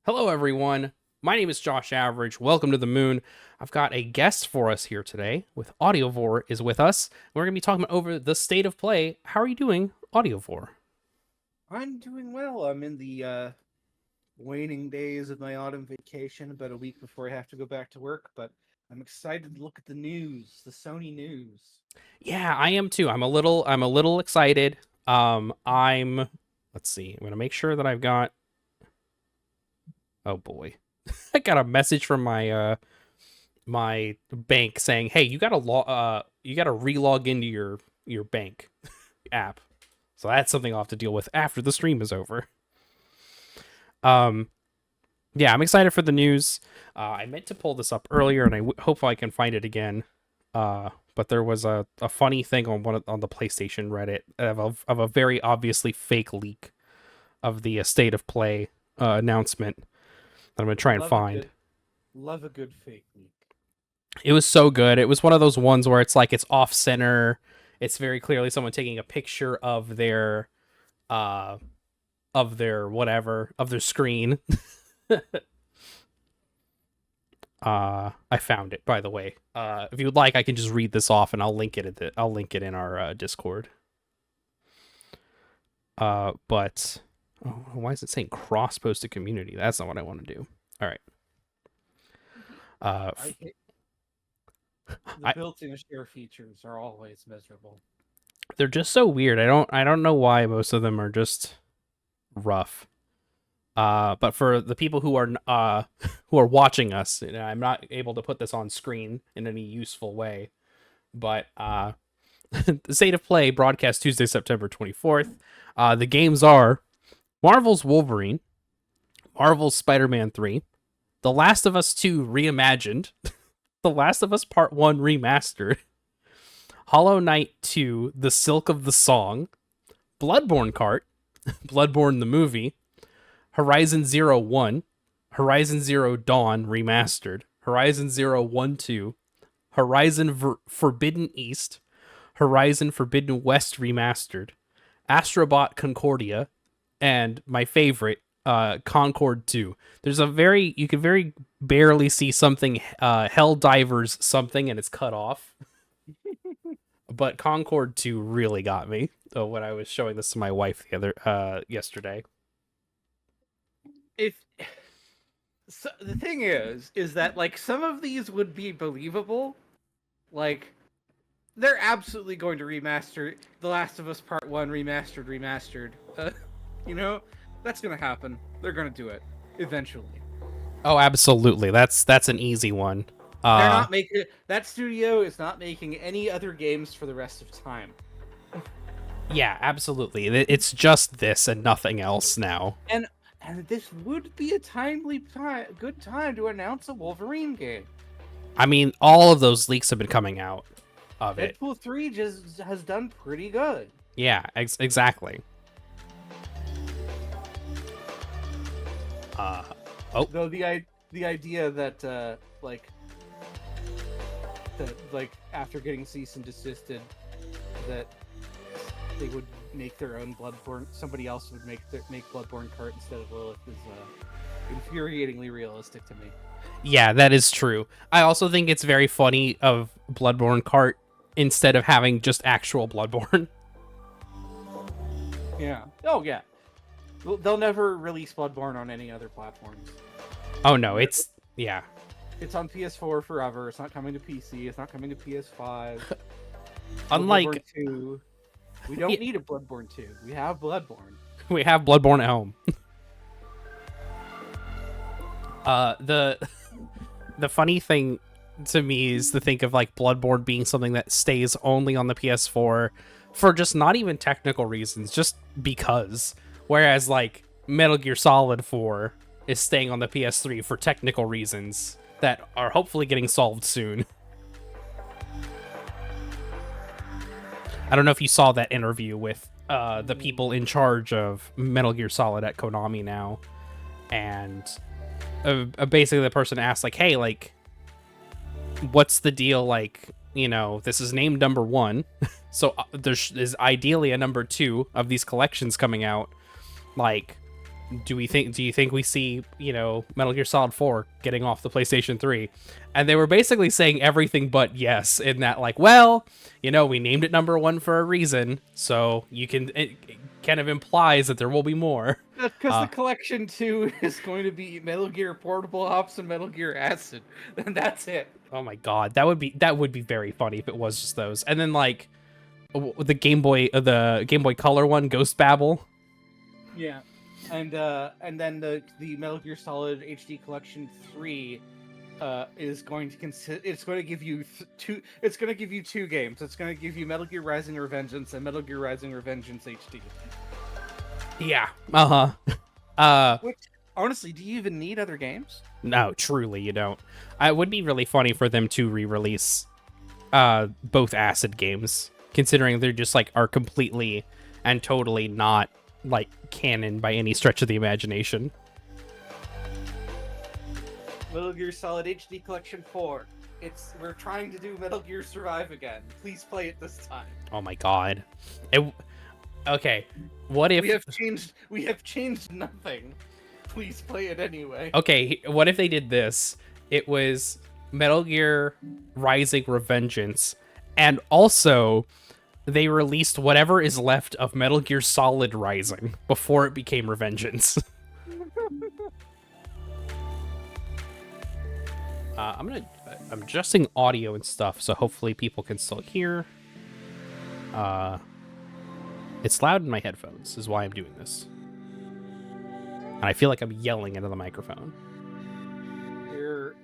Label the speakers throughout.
Speaker 1: Hello, everyone. My name is Josh Average. Welcome to the moon. I've got a guest for us here today. With Audiovore is with us. We're going to be talking over the state of play. How are you doing, Audiovore?
Speaker 2: I'm doing well. I'm in the waning days of my autumn vacation, about a week before I have to go back to work, but I'm excited to look at the news, the Sony news.
Speaker 1: Yeah, I am too. I'm a little excited. I'm let's see. I'm going to make sure that I've got oh boy. I got a message from my bank saying, "Hey, you got to relog into your bank app." So that's something I'll have to deal with after the stream is over. Um yeah, I'm excited for the news. I meant to pull this up earlier, and hope I can find it again. But there was a funny thing on on the PlayStation Reddit of a very obviously fake leak of the state of play announcement that I'm gonna try and
Speaker 2: Love a
Speaker 1: find.
Speaker 2: good, love a good fake leak.
Speaker 1: It was so good. It was one of those ones where it's like it's off center. It's very clearly someone taking a picture uh of their whatever of their screen. I found it, by the way. If you would like, I can just read this off, and I'll link it in our Discord. But oh, why is it saying cross posted community? That's not what I want to do. All right.
Speaker 2: I hate the
Speaker 1: I
Speaker 2: built-in share features are always miserable.
Speaker 1: they're just so weird. I don't know why most of them are just rough. But for the people who are watching us, I'm not able to put this on screen in any useful way. But the State of Play broadcast Tuesday, September 24th. The games are Marvel's Wolverine, Marvel's Spider-Man 3, The Last of Us 2 Reimagined, The Last of Us Part 1 Remastered, Hollow Knight 2, The Silk of the Song, Bloodborne Kart, Bloodborne the Movie, Horizon Zero 1, Horizon Zero Dawn Remastered, Horizon Zero 1 2, Horizon Forbidden East, Horizon Forbidden West Remastered, Astrobot Concordia, and my favorite, Concord 2. You can very barely see something, Hell Divers something, and it's cut off. But Concord 2 really got me when I was showing this to my wife yesterday.
Speaker 2: If so, the thing is that like some of these would be believable, like they're absolutely going to remaster The Last of Us Part 1 remastered. You know, that's going to happen. They're going to do it eventually.
Speaker 1: Oh, absolutely. That's an easy one.
Speaker 2: They're
Speaker 1: Uh
Speaker 2: not making that studio is not making any other games for the rest of time.
Speaker 1: yeah, absolutely. It's just this and nothing else now.
Speaker 2: And this would be a good time to announce a Wolverine game.
Speaker 1: I mean, all of those leaks have been coming out of it.
Speaker 2: Deadpool 3 just has done pretty good.
Speaker 1: Yeah, exactly. Uh oh,
Speaker 2: Though the idea that after getting cease and desisted, that they would make their own Bloodborne. Somebody else would make Bloodborne Kart instead of Lilith is infuriatingly realistic to me.
Speaker 1: yeah, that is true. I also think it's very funny of Bloodborne Kart instead of having just actual Bloodborne.
Speaker 2: Yeah. Oh yeah. They'll never release Bloodborne on any other platforms.
Speaker 1: Oh no, it's yeah.
Speaker 2: It's on PS4 forever. It's not coming to PC. It's not coming to PS5.
Speaker 1: Unlike
Speaker 2: Bloodborne 2. We don't need a Bloodborne 2. We have Bloodborne.
Speaker 1: we have Bloodborne at home. The the funny thing to me is to think of like Bloodborne being something that stays only on the PS4 for just not even technical reasons, just because. Whereas like Metal Gear Solid 4 is staying on the PS3 for technical reasons that are hopefully getting solved soon. I don't know if you saw that interview with the people in charge of Metal Gear Solid at Konami now, and basically the person asked like, "Hey, like, what's the deal? Like, this is named number 1, so there is ideally a number 2 of these collections coming out. Like, do you think we see, Metal Gear Solid 4 getting off the PlayStation 3? And they were basically saying everything but yes, in that, like, well, we named it number 1 for a reason, so it kind of implies that there will be more.
Speaker 2: That's because the collection 2 is going to be Metal Gear Portable Ops and Metal Gear Acid, and that's it.
Speaker 1: Oh my god, that would be very funny if it was just those. And then, like, the Game Boy Color one, Ghost Babel.
Speaker 2: Yeah, and then the Metal Gear Solid HD Collection 3 is going to it's going to give you two games. It's going to give you Metal Gear Rising: Revengeance and Metal Gear Rising: Revengeance HD.
Speaker 1: Yeah.
Speaker 2: Which, honestly, do you even need other games?
Speaker 1: No, truly you don't. It would be really funny for them to re-release both Acid games, considering they're just like are completely and totally not like canon by any stretch of the imagination.
Speaker 2: Metal Gear Solid HD Collection 4. We're trying to do Metal Gear Survive again. Please play it this time.
Speaker 1: Oh my god. Okay. What if
Speaker 2: we have changed nothing. Please play it anyway.
Speaker 1: Okay, what if they did this? It was Metal Gear Rising: Revengeance, and also they released whatever is left of Metal Gear Solid Rising before it became Revengeance. I'm adjusting audio and stuff, so hopefully people can still hear. It's loud in my headphones, is why I'm doing this. And I feel like I'm yelling into the microphone.
Speaker 2: Your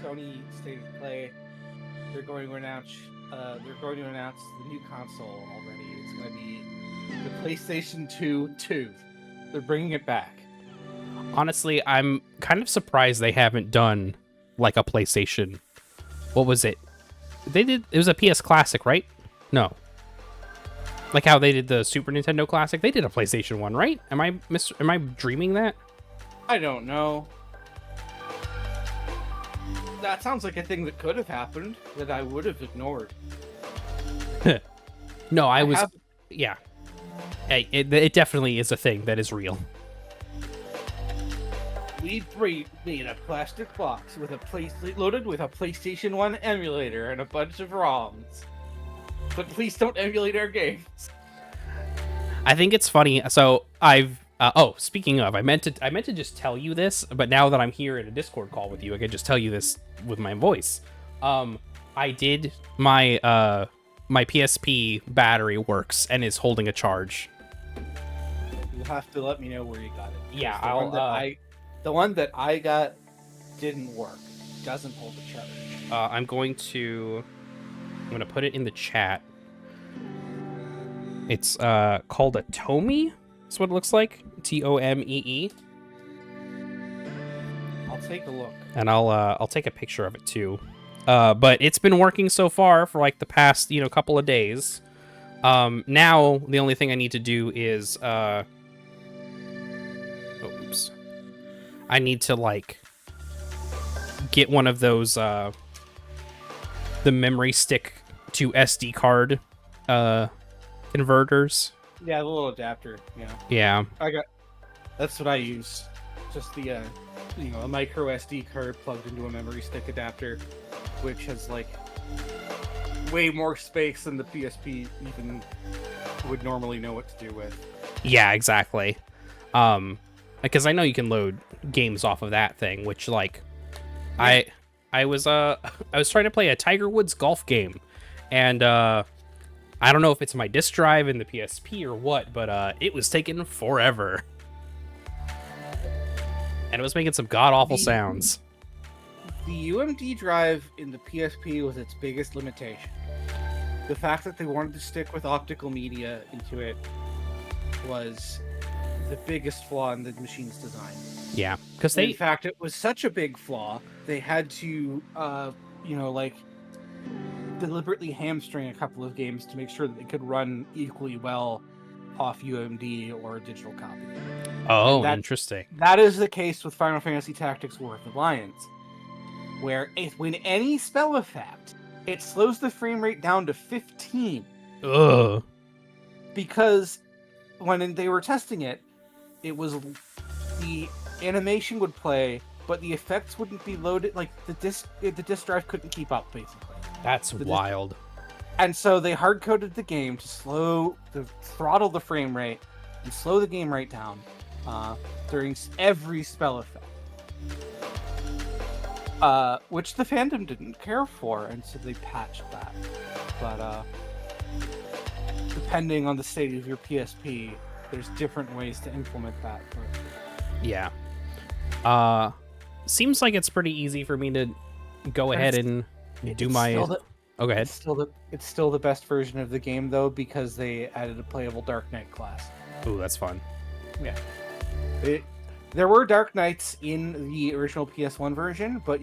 Speaker 2: Sony State of Play, they're going to announce the new console already. It's going to be the PlayStation 2. They're bringing it back.
Speaker 1: Honestly, I'm kind of surprised they haven't done like a PlayStation. What was it? It was a PS Classic, right? No. Like how they did the Super Nintendo Classic, they did a PlayStation 1, right? Am I dreaming that?
Speaker 2: I don't know. That sounds like a thing that could have happened that I would have ignored.
Speaker 1: No, yeah. Hey, it definitely is a thing that is real.
Speaker 2: We made a plastic box with loaded with a PlayStation 1 emulator and a bunch of ROMs. But please don't emulate our games.
Speaker 1: I think it's funny. So speaking of, I meant to just tell you this, but now that I'm here in a Discord call with you, I can just tell you this with my voice. I did my PSP battery works and is holding a charge.
Speaker 2: You have to let me know where you got it.
Speaker 1: Yeah,
Speaker 2: the one that I got didn't work. Doesn't hold a charge.
Speaker 1: I'm going to put it in the chat. It's called a Tomee. That's what it looks like. Tomee.
Speaker 2: I'll take a look.
Speaker 1: And I'll take a picture of it too. But it's been working so far for like the past couple of days. Now the only thing I need to do is oops. I need to like get one of those the memory stick to SD card converters.
Speaker 2: Yeah, the little adapter.
Speaker 1: Yeah.
Speaker 2: That's what I use. Just the a micro SD card plugged into a memory stick adapter, which has like way more space than the PSP even would normally know what to do with.
Speaker 1: Yeah, exactly. Because I know you can load games off of that thing, which like yeah. I was trying to play a Tiger Woods golf game, and I don't know if it's my disk drive in the PSP or what, but it was taking forever. And it was making some god-awful sounds.
Speaker 2: The UMD drive in the PSP was its biggest limitation. The fact that they wanted to stick with optical media into it was the biggest flaw in the machine's design.
Speaker 1: Yeah, because
Speaker 2: in fact, it was such a big flaw, they had to, deliberately hamstring a couple of games to make sure that they could run equally well off UMD or a digital copy.
Speaker 1: Oh, interesting.
Speaker 2: That is the case with Final Fantasy Tactics War of the Alliance, where when any spell effect, it slows the frame rate down to 15.
Speaker 1: Ugh.
Speaker 2: Because when they were testing it, it was the animation would play, but the effects wouldn't be loaded. Like the disc drive couldn't keep up, basically.
Speaker 1: That's wild.
Speaker 2: And so they hard coded the game to throttle the frame rate and slow the game right down during every spell effect. Which the fandom didn't care for, and so they patched that. But depending on the state of your PSP, there's different ways to implement that.
Speaker 1: Yeah. Seems like it's pretty easy for me to go ahead and do my. Go ahead.
Speaker 2: It's still the best version of the game though, because they added a playable Dark Knight class.
Speaker 1: Ooh, that's fun.
Speaker 2: Yeah. There were Dark Knights in the original PS1 version, but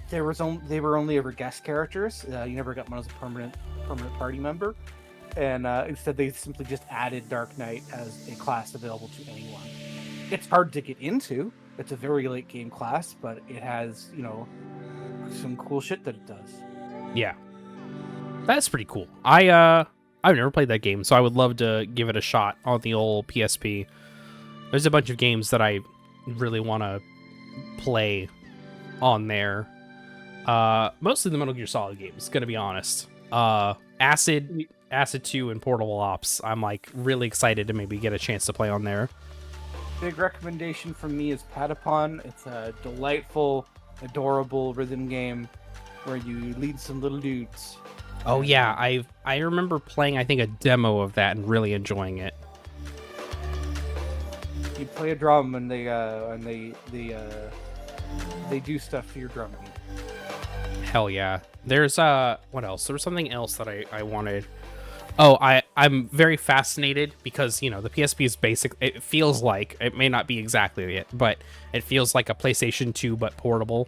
Speaker 2: they were only ever guest characters. You never got one as a permanent party member, and instead they simply just added Dark Knight as a class available to anyone. It's hard to get into. It's a very late game class, but it has some cool shit that it does.
Speaker 1: Yeah, that's pretty cool. I've never played that game, so I would love to give it a shot on the old PSP. There's a bunch of games that I really want to play on there. Mostly the Metal Gear Solid games, gonna be honest. Acid 2 and Portable Ops, I'm like really excited to maybe get a chance to play on there.
Speaker 2: Big recommendation from me is Patapon. It's a delightful, adorable rhythm game where you lead some little dudes.
Speaker 1: Oh yeah, I remember playing I think a demo of that and really enjoying it.
Speaker 2: You play a drum and they do stuff for your drumming.
Speaker 1: Hell yeah. There's what else? There was something else that I wanted. Oh, I'm very fascinated because, the PSP is basic. It feels like, it may not be exactly it, but it feels like a PlayStation 2 but portable.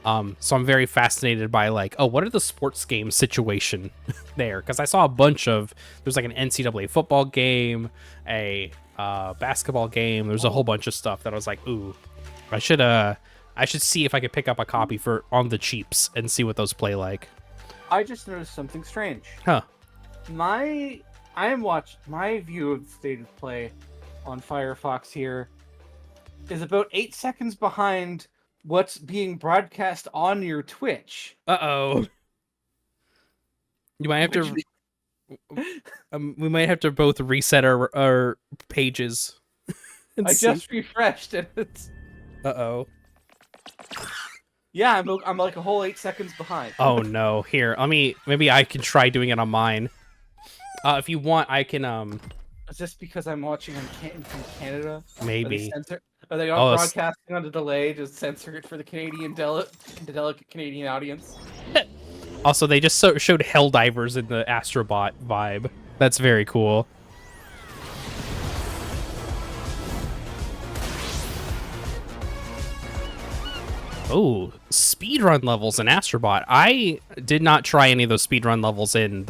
Speaker 1: So I'm very fascinated by what are the sports game situation there? Because I saw a bunch of, there's like an NCAA football game, a basketball game. There's a whole bunch of stuff that I was like, ooh, I should see if I could pick up a copy for on the cheaps and see what those play like.
Speaker 2: I just noticed something strange.
Speaker 1: Huh.
Speaker 2: My view of the state of play on Firefox here is about 8 seconds behind what's being broadcast on your Twitch.
Speaker 1: Uh-oh. You might have to we might have to both reset our pages.
Speaker 2: I just refreshed and it's
Speaker 1: Uh-oh.
Speaker 2: Yeah, I'm like a whole 8 seconds behind.
Speaker 1: Oh no. Here, maybe I can try doing it on mine. If you want, I can
Speaker 2: Is this because I'm watching from Canada?
Speaker 1: maybe.
Speaker 2: Are they all broadcasting on a delay, just censor it for the delicate Canadian audience?
Speaker 1: Also, they just showed Helldivers in the Astrobot vibe. That's very cool. Oh, speedrun levels in Astrobot. I did not try any of those speedrun levels in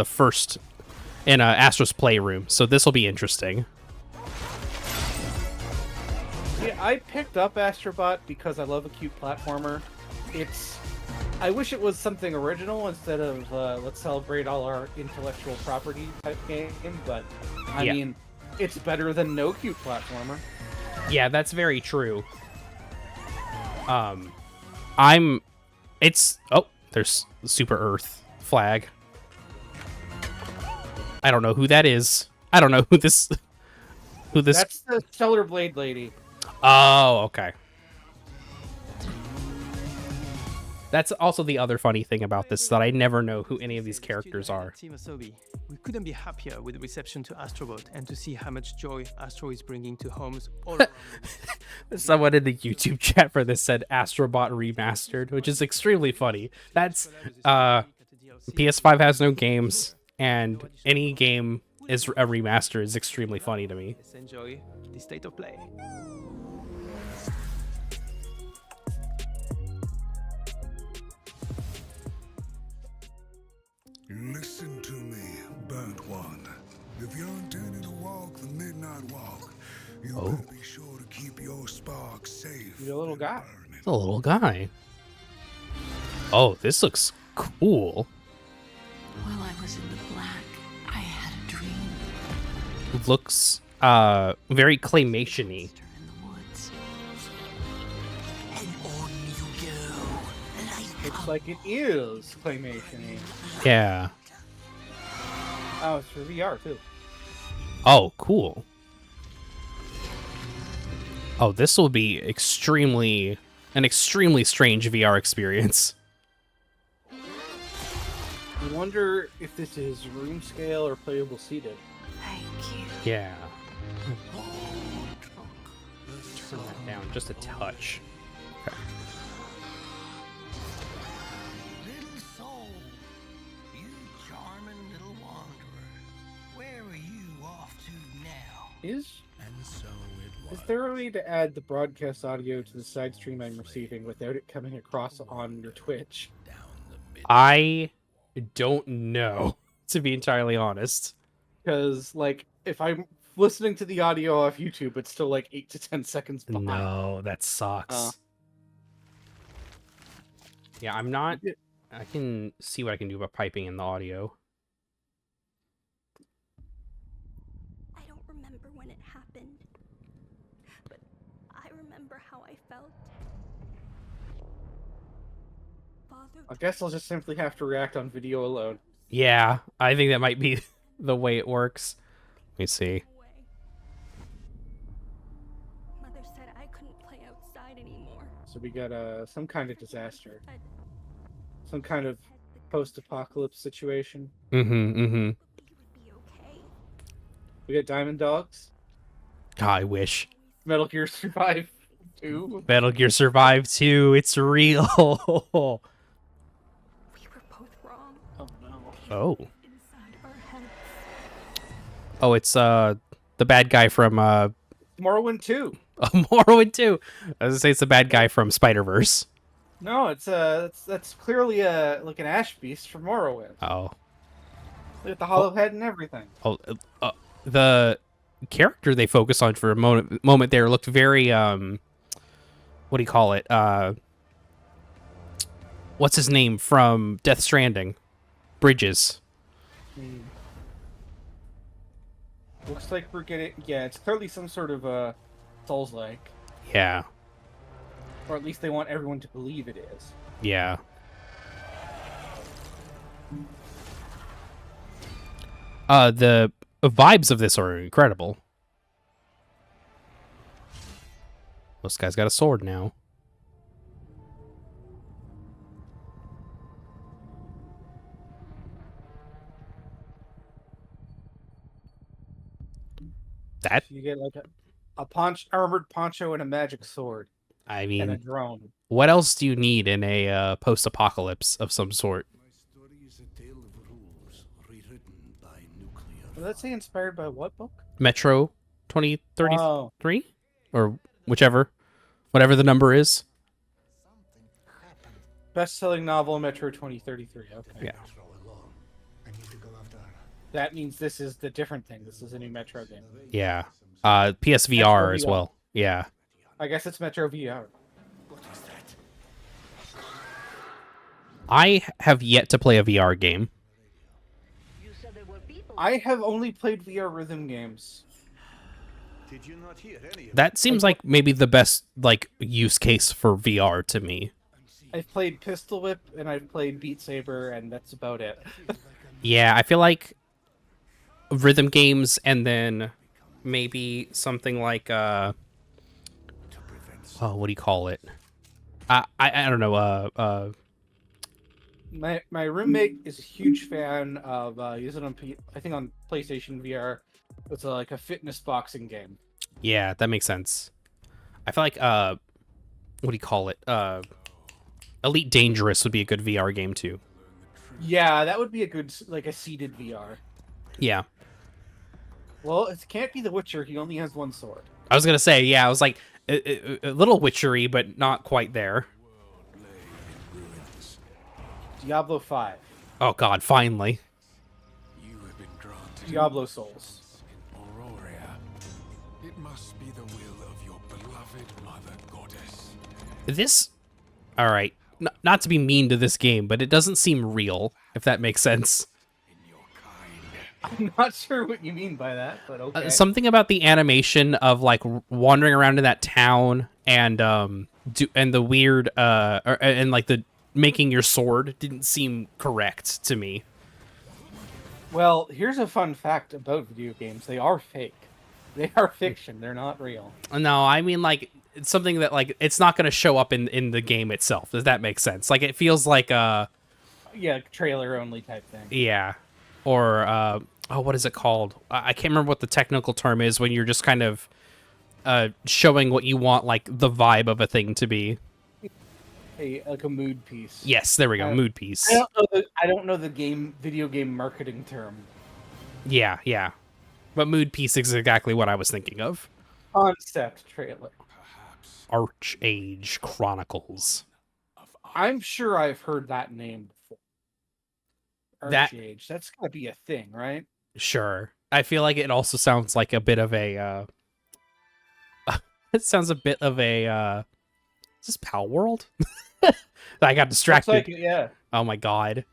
Speaker 1: Astro's Playroom, so this will be interesting.
Speaker 2: Yeah, I picked up Astrobot because I love a cute platformer. I wish it was something original instead of let's celebrate all our intellectual property type game, but I mean, it's better than no cute platformer.
Speaker 1: Yeah, that's very true. There's the Super Earth flag. I don't know who that is. I don't know who this.
Speaker 2: That's the Stellar Blade lady.
Speaker 1: Oh, okay. That's also the other funny thing about this, that I never know who any of these characters are.
Speaker 3: We couldn't be happier with the reception to Astrobot and to see how much joy Astro is bringing to homes all around.
Speaker 1: Someone in the YouTube chat for this said Astrobot Remastered, which is extremely funny. That's PS5 has no games, and any game is a remaster is extremely funny to me.
Speaker 3: Let's enjoy the state of play.
Speaker 4: Listen to me, burnt one. If you're intending to walk the midnight walk, you better be sure to keep your spark safe.
Speaker 2: You're a little guy.
Speaker 1: It's a little guy. Oh, this looks cool.
Speaker 5: While I was in the black, I had a dream.
Speaker 1: Looks very claymation-y.
Speaker 5: In the woods.
Speaker 2: Looks like it is claymation.
Speaker 1: Yeah.
Speaker 2: Oh, it's for VR too.
Speaker 1: Oh, cool. Oh, this will be an extremely strange VR experience.
Speaker 2: I wonder if this is room scale or playable seated.
Speaker 5: Thank you.
Speaker 1: Yeah. Turn that down just a touch. Okay.
Speaker 6: Little soul, you charming little wanderer. Where are you off to now?
Speaker 2: Is
Speaker 4: And so it was.
Speaker 2: there a way to add the broadcast audio to the side stream I'm receiving without it coming across on your Twitch?
Speaker 1: I don't know, to be entirely honest.
Speaker 2: Because, like, if I'm listening to the audio off YouTube, it's still like 8 to 10 seconds behind.
Speaker 1: No, that sucks. Yeah, I'm not. I can see what I can do about piping in the audio.
Speaker 7: I don't remember when it happened, but I remember how I felt. Father
Speaker 2: I guess I'll just simply have to react on video alone.
Speaker 1: Yeah, I think that might be the way it works. Let me see.
Speaker 7: away. Mother said I couldn't play outside anymore.
Speaker 2: So we got some kind of disaster.
Speaker 7: I'd
Speaker 2: Some kind of post-apocalypse situation.
Speaker 1: Mm-hmm, mm-hmm.
Speaker 7: we would be okay.
Speaker 2: We got Diamond Dogs.
Speaker 1: God, I wish.
Speaker 2: Metal Gear Survive 2.
Speaker 1: Metal Gear Survive 2, it's real.
Speaker 7: We were both wrong
Speaker 2: Oh no.
Speaker 1: Oh.
Speaker 7: inside our heads.
Speaker 1: Oh, it's the bad guy from
Speaker 2: Morrowind 2.
Speaker 1: Morrowind 2. I was gonna say it's the bad guy from Spider-Verse.
Speaker 2: No, it's that's clearly like an ash beast from Morrowind.
Speaker 1: Oh.
Speaker 2: Look at the hollow head and everything.
Speaker 1: Oh, the character they focused on for a moment there looked very what do you call it? What's his name from Death Stranding? Bridges.
Speaker 2: Looks like we're getting it's clearly some sort of Souls-like,
Speaker 1: Yeah.
Speaker 2: or at least they want everyone to believe it is.
Speaker 1: Yeah. The vibes of this are incredible. This guy's got a sword now. That,
Speaker 2: You get like a armored poncho and a magic sword
Speaker 1: I
Speaker 2: and a
Speaker 1: mean,
Speaker 2: drone.
Speaker 1: what else do you need in a post-apocalypse of some sort?
Speaker 4: My story is a tale of rules rewritten by nuclear.
Speaker 2: Did that say inspired by what book?
Speaker 1: Metro 2033?
Speaker 2: Oh,
Speaker 1: Or whichever. Whatever the number is.
Speaker 2: best-selling novel Metro 2033. Okay.
Speaker 1: Yeah.
Speaker 4: I need to go after her.
Speaker 2: That means this is the different thing. This is a new Metro game.
Speaker 1: Yeah. PSVR as
Speaker 2: VR.
Speaker 1: well. Yeah.
Speaker 2: I guess it's Metro VR.
Speaker 4: What is that?
Speaker 1: I have yet to play a VR game.
Speaker 2: I have only played VR rhythm games.
Speaker 4: Did you not hear any of
Speaker 1: That seems like maybe the best like use case for VR to me.
Speaker 2: I've played Pistol Whip and I've played Beat Saber, and that's about it.
Speaker 1: Yeah, I feel like rhythm games and then maybe something like oh, what do you call it? I don't know.
Speaker 2: My roommate is a huge fan of using it on I think on PlayStation VR. It's like a fitness boxing game.
Speaker 1: Yeah, that makes sense. I feel like what do you call it? Elite Dangerous would be a good VR game too.
Speaker 2: Yeah, that would be a good like a seated VR.
Speaker 1: Yeah.
Speaker 2: Well, it can't be The Witcher. He only has one sword.
Speaker 1: I was gonna say, yeah, I was like a little witchery, but not quite there.
Speaker 2: Diablo 5.
Speaker 1: Oh God, finally.
Speaker 4: you have been granted
Speaker 2: Diablo Souls.
Speaker 4: Auroria. It must be the will of your beloved mother goddess.
Speaker 1: This, all right, not to be mean to this game, but it doesn't seem real, if that makes sense.
Speaker 4: In your kind.
Speaker 2: I'm not sure what you mean by that, but okay.
Speaker 1: Something about the animation of like wandering around in that town and and the weird and like the making your sword didn't seem correct to me.
Speaker 2: Well, here's a fun fact about video games. They are fake. They are fiction. They're not real.
Speaker 1: No, I mean, like, it's something that, like, it's not going to show up in the game itself. Does that make sense? Like, it feels like
Speaker 2: Yeah, trailer only type thing.
Speaker 1: yeah. Or, oh, what is it called? I can't remember what the technical term is when you're just kind of showing what you want, like, the vibe of a thing to be.
Speaker 2: Like a mood piece.
Speaker 1: Yes, there we go. Mood piece.
Speaker 2: I don't know the video game marketing term.
Speaker 1: Yeah, yeah. But mood piece is exactly what I was thinking of.
Speaker 2: Concept trailer.
Speaker 1: Archage Chronicles.
Speaker 2: I'm sure I've heard that name before.
Speaker 1: That-
Speaker 2: Archage. That's gotta be a thing, right?
Speaker 1: Sure. I feel like it also sounds like a bit of a it sounds a bit of a is this Pal World? I got distracted.
Speaker 2: Looks like it, yeah.
Speaker 1: Oh my god.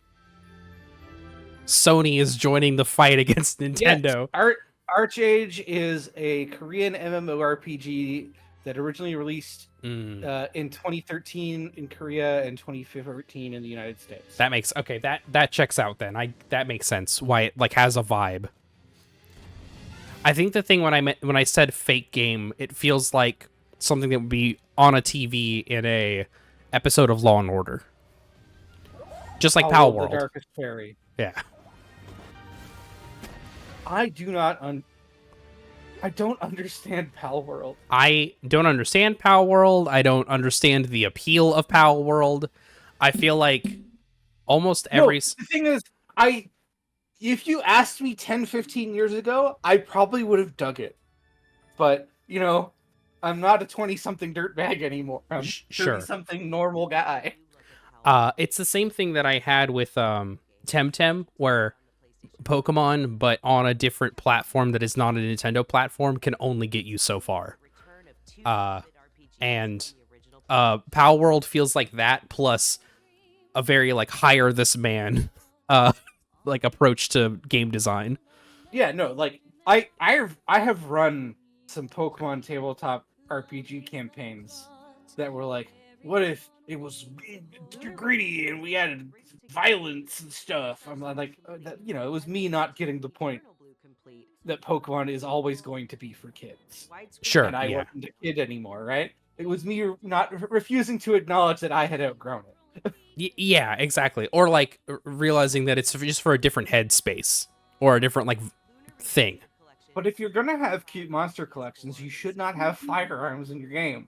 Speaker 1: Sony is joining the fight against Nintendo.
Speaker 2: Yes. Archage is a Korean MMORPG that originally released in 2013 in Korea and 2014 in the United States.
Speaker 1: That makes okay, that checks out then. That makes sense why it like has a vibe. I think the thing when I said fake game, it feels like something that would be on a TV in a episode of Law and Order. Just like Pal World.
Speaker 2: The Darkest Fairy.
Speaker 1: Yeah.
Speaker 2: I don't understand Pal World.
Speaker 1: I don't understand Pal World. I don't understand the appeal of Pal World. I feel like almost every...
Speaker 2: The thing is, if you asked me 10, 15 years ago, I probably would have dug it. But, you know, I'm not a 20-something dirtbag anymore. I'm
Speaker 1: Sure.
Speaker 2: 30-something normal guy.
Speaker 1: It's the same thing that I had with Temtem, where Pokemon, but on a different platform that is not a Nintendo platform, can only get you so far. And Pal World feels like that, plus a very like hire this man like approach to game design.
Speaker 2: Yeah, no, like I have run some Pokemon tabletop RPG campaigns that were like, what if it was greedy and we added violence and stuff? I'm like, you know, it was me not getting the point that Pokemon is always going to be for kids.
Speaker 1: Sure,
Speaker 2: and I
Speaker 1: yeah.
Speaker 2: wasn't a kid anymore, right? It was me not refusing to acknowledge that I had outgrown it.
Speaker 1: Yeah, exactly. Or like realizing that it's just for a different headspace or a different like thing.
Speaker 2: But if you're gonna have cute monster collections, you should not have firearms in your game.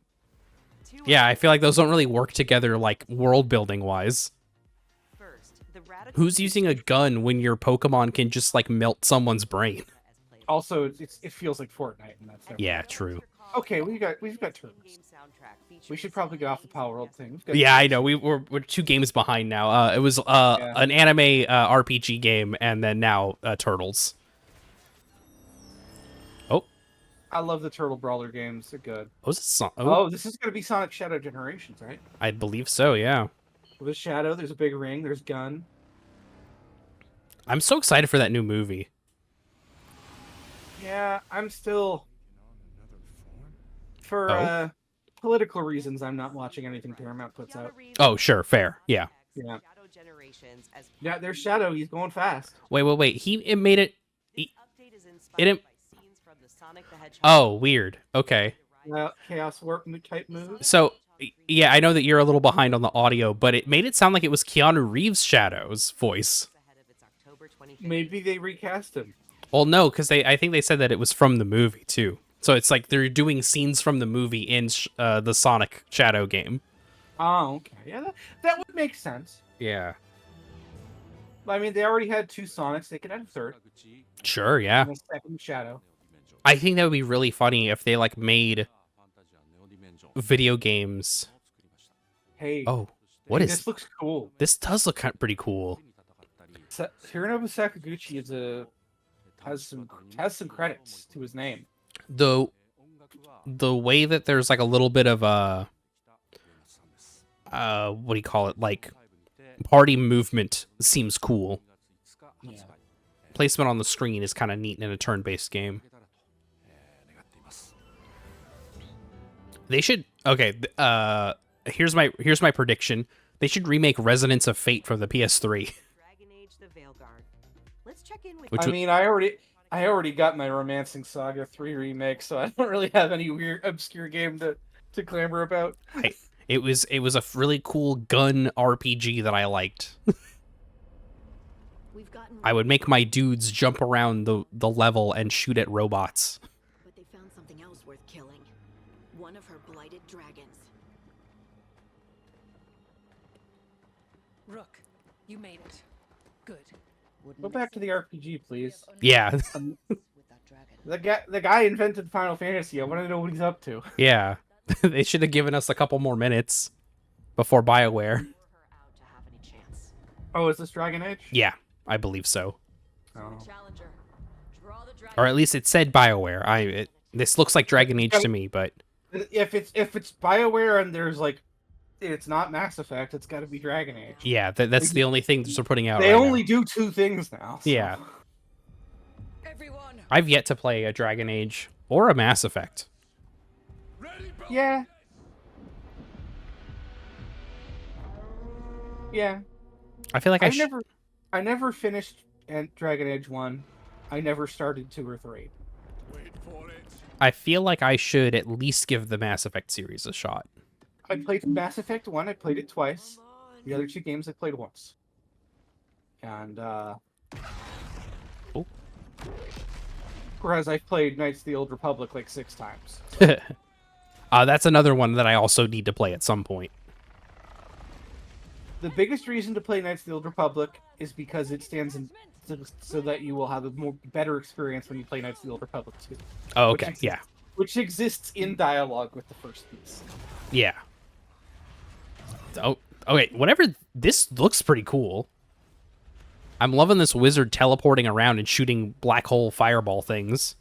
Speaker 1: Yeah, I feel like those don't really work together like world building wise. Who's using a gun when your Pokemon can just like melt someone's brain?
Speaker 2: Also, it feels like Fortnite, and that's
Speaker 1: Yeah, true.
Speaker 2: Okay, we've got turtles. We should probably get off the Power World thing.
Speaker 1: Yeah, I know. We're 2 games behind now. It was an anime RPG game, and then now Turtles. Oh,
Speaker 2: I love the Turtle Brawler games. They're good.
Speaker 1: Oh,
Speaker 2: This is gonna be Sonic Shadow Generations, right?
Speaker 1: I believe so. Yeah.
Speaker 2: Well, there's Shadow. There's a big ring. There's Gun.
Speaker 1: I'm so excited for that new movie.
Speaker 2: Yeah, I'm still. For political reasons, I'm not watching anything Paramount puts out.
Speaker 1: Oh, sure, fair. Yeah.
Speaker 2: Yeah. Yeah, there's Shadow. He's going fast.
Speaker 1: Wait. It made it. Oh, weird. Okay.
Speaker 2: Chaos Warp type move.
Speaker 1: So, yeah, I know that you're a little behind on the audio, but it made it sound like it was Keanu Reeves' Shadow's voice.
Speaker 2: Maybe they recast him.
Speaker 1: Well, no, because I think they said that it was from the movie too. So it's like they're doing scenes from the movie in the Sonic Shadow game.
Speaker 2: Oh, okay. Yeah, that would make sense.
Speaker 1: Yeah.
Speaker 2: I mean, they already had 2 Sonics. They could add a third.
Speaker 1: Sure, yeah.
Speaker 2: And a second Shadow.
Speaker 1: I think that would be really funny if they like made video games.
Speaker 2: Hey.
Speaker 1: Oh, what is
Speaker 2: this? Looks cool.
Speaker 1: This does look pretty cool.
Speaker 2: Hironobu Sakaguchi has some credits to his name.
Speaker 1: The way that there's like a little bit of a what do you call it, like party movement seems cool.
Speaker 2: Yeah.
Speaker 1: Placement on the screen is kind of neat in a turn-based game. They should here's my prediction. They should remake Resonance of Fate from the PS3.
Speaker 8: Dragon Age the Veilguard. Let's check in with
Speaker 1: Which
Speaker 2: I
Speaker 1: would-
Speaker 2: mean, I already got my Romancing Saga 3 remake, so I don't really have any weird obscure game to clamor about.
Speaker 1: It was a really cool gun RPG that I liked.
Speaker 5: We've gotten
Speaker 1: I would make my dudes jump around the level and shoot at robots.
Speaker 5: but they found something else worth killing. One of her blighted dragons.
Speaker 9: Rook, you made it. Good.
Speaker 2: Go back to the RPG, please.
Speaker 1: Yeah,
Speaker 8: with that dragon.
Speaker 2: The guy invented Final Fantasy. I want to know what he's up to.
Speaker 1: yeah. They should have given us a couple more minutes before BioWare.
Speaker 8: Lure her out to have any chance.
Speaker 2: Oh, is this Dragon Age?
Speaker 1: Yeah, I believe so.
Speaker 2: Oh.
Speaker 5: Challenger. Draw the dragon.
Speaker 1: Or at least it said BioWare. This looks like Dragon Age to me, but
Speaker 2: If it's BioWare and there's like, it's not Mass Effect, it's got to be Dragon Age.
Speaker 1: yeah, that's the only thing they're putting out.
Speaker 2: They
Speaker 1: right
Speaker 2: only
Speaker 1: now.
Speaker 2: do 2 things now. so-
Speaker 1: Yeah.
Speaker 9: Everyone.
Speaker 1: I've yet to play a Dragon Age or a Mass Effect.
Speaker 2: Yeah. Yeah.
Speaker 1: I feel like
Speaker 2: I never finished Dragon Age 1. I never started 2 or 3.
Speaker 1: I feel like I should at least give the Mass Effect series a shot.
Speaker 2: I played Mass Effect 1, I played it twice. The other 2 games I played once. And
Speaker 1: Oh.
Speaker 2: whereas I've played Knights of the Old Republic like 6 times.
Speaker 1: That's another one that I also need to play at some point.
Speaker 2: The biggest reason to play Knights of the Old Republic is because it stands in so that you will have a better experience when you play Knights of the Old Republic 2.
Speaker 1: Oh,
Speaker 2: Which
Speaker 1: okay,
Speaker 2: exists-
Speaker 1: yeah.
Speaker 2: Which exists in dialogue with the first piece.
Speaker 1: Yeah. Oh, okay. Whatever. This looks pretty cool. I'm loving this wizard teleporting around and shooting black hole fireball things.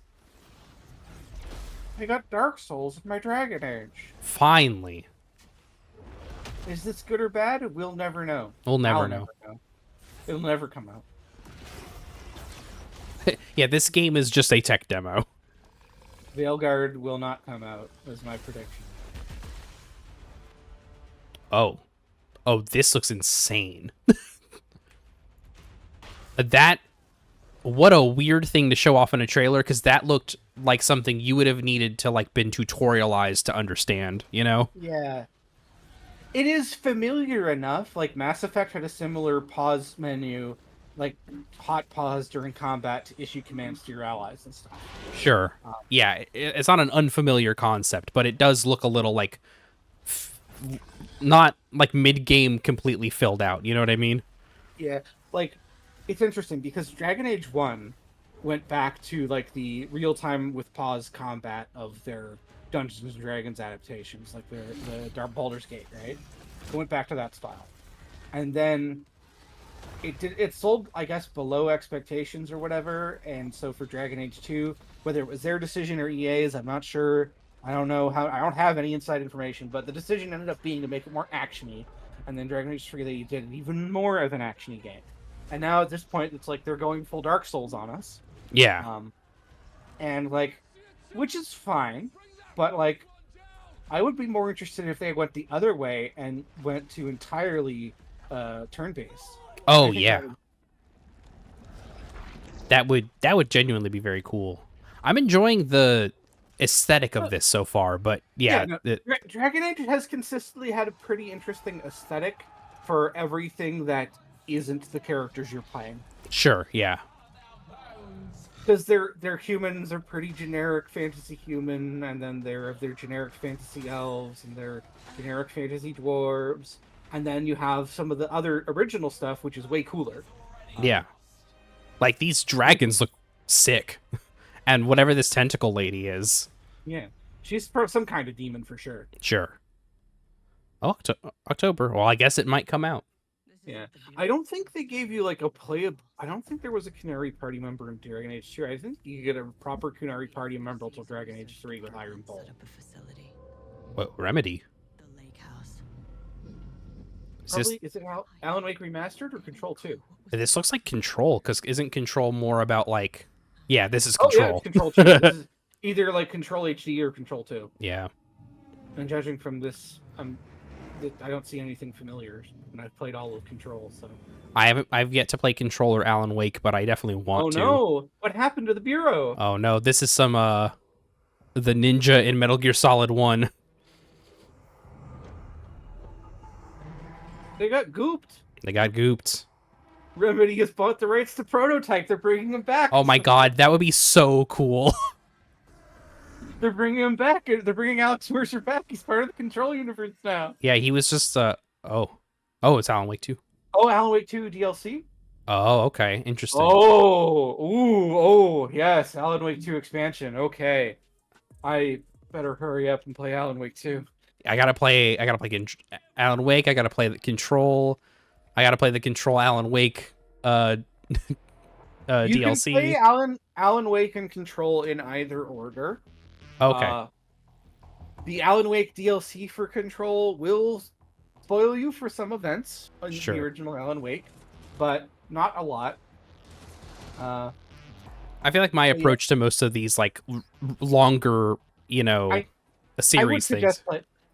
Speaker 2: I got Dark Souls in my Dragon Age.
Speaker 1: Finally.
Speaker 2: Is this good or bad? We'll never know.
Speaker 1: We'll never
Speaker 2: I'll
Speaker 1: know.
Speaker 2: It'll never come out.
Speaker 1: Yeah, this game is just a tech demo.
Speaker 2: Veilguard will not come out, is my prediction.
Speaker 1: Oh. Oh, this looks insane. What a weird thing to show off in a trailer, because that looked like something you would have needed to like been tutorialized to understand, you know?
Speaker 2: Yeah. It is familiar enough. Like Mass Effect had a similar pause menu, like hot pause during combat to issue commands to your allies and stuff.
Speaker 1: Sure. Yeah, it's not an unfamiliar concept, but it does look a little like not like mid-game completely filled out, you know what I mean?
Speaker 2: Yeah, like it's interesting because Dragon Age 1 went back to like the real-time with pause combat of their Dungeons and Dragons adaptations, like the Baldur's Gate, right? It went back to that style. And then it sold, I guess, below expectations or whatever, and so for Dragon Age 2, whether it was their decision or EA's, I'm not sure. I don't know how, I don't have any inside information, but the decision ended up being to make it more actiony, and then Dragon Age 3 they did even more of an actiony game. And now at this point it's like they're going full Dark Souls on us.
Speaker 1: Yeah.
Speaker 2: And like, which is fine, but like, I would be more interested if they went the other way and went to entirely turn-based.
Speaker 1: Oh
Speaker 2: I think
Speaker 1: yeah. That would genuinely be very cool. I'm enjoying the aesthetic of this so far, but yeah,
Speaker 2: no, Dragon Age has consistently had a pretty interesting aesthetic for everything that isn't the characters you're playing.
Speaker 1: sure, yeah.
Speaker 2: Because their humans are pretty generic fantasy human, and then they're generic fantasy elves, and they're generic fantasy dwarves, and then you have some of the other original stuff, which is way cooler.
Speaker 1: Yeah. Like these dragons look sick. And whatever this tentacle lady is.
Speaker 2: Yeah, she's some kind of demon for sure.
Speaker 1: Sure. Oh, October. Well, I guess it might come out.
Speaker 2: Yeah, I don't think they gave you like a playable. I don't think there was a Canary Party member in Dragon Age 2. I think you get a proper Canary Party member until Dragon Age 3 with Iron Bolt.
Speaker 8: Set up a facility.
Speaker 1: What, Remedy?
Speaker 8: The lake house.
Speaker 2: Probably, is it Alan Wake Remastered or Control 2?
Speaker 1: This looks like Control, because isn't Control more about like... Yeah, this is
Speaker 2: Oh yeah,
Speaker 1: Control.
Speaker 2: it's Control 2. This is either like Control HD or Control 2.
Speaker 1: Yeah.
Speaker 2: And judging from this, I don't see anything familiar, and I've played all of Control. So.
Speaker 1: I've yet to play Control or Alan Wake, but I definitely want to.
Speaker 2: Oh no! What happened to the Bureau?
Speaker 1: Oh no, this is some the ninja in Metal Gear Solid 1.
Speaker 2: They got gooped.
Speaker 1: They got gooped.
Speaker 2: Remedy has bought the rights to Prototype. They're bringing him back.
Speaker 1: Oh my god, that would be so cool.
Speaker 2: They're bringing him back. They're bringing Alex Mercer back. He's part of the Control universe now.
Speaker 1: Yeah, he was just oh, it's Alan Wake 2.
Speaker 2: Oh, Alan Wake 2 DLC?
Speaker 1: Oh, okay, interesting.
Speaker 2: Oh, yes, Alan Wake 2 expansion. Okay. I better hurry up and play Alan Wake 2.
Speaker 1: I gotta play Alan Wake. I gotta play the Control. I gotta play the Control Alan Wake
Speaker 2: You
Speaker 1: DLC.
Speaker 2: can play Alan Wake and Control in either order.
Speaker 1: Okay.
Speaker 2: The Alan Wake DLC for Control will spoil you for some events in
Speaker 1: Sure.
Speaker 2: the original Alan Wake, but not a lot.
Speaker 1: I feel like my approach to most of these like longer, series things.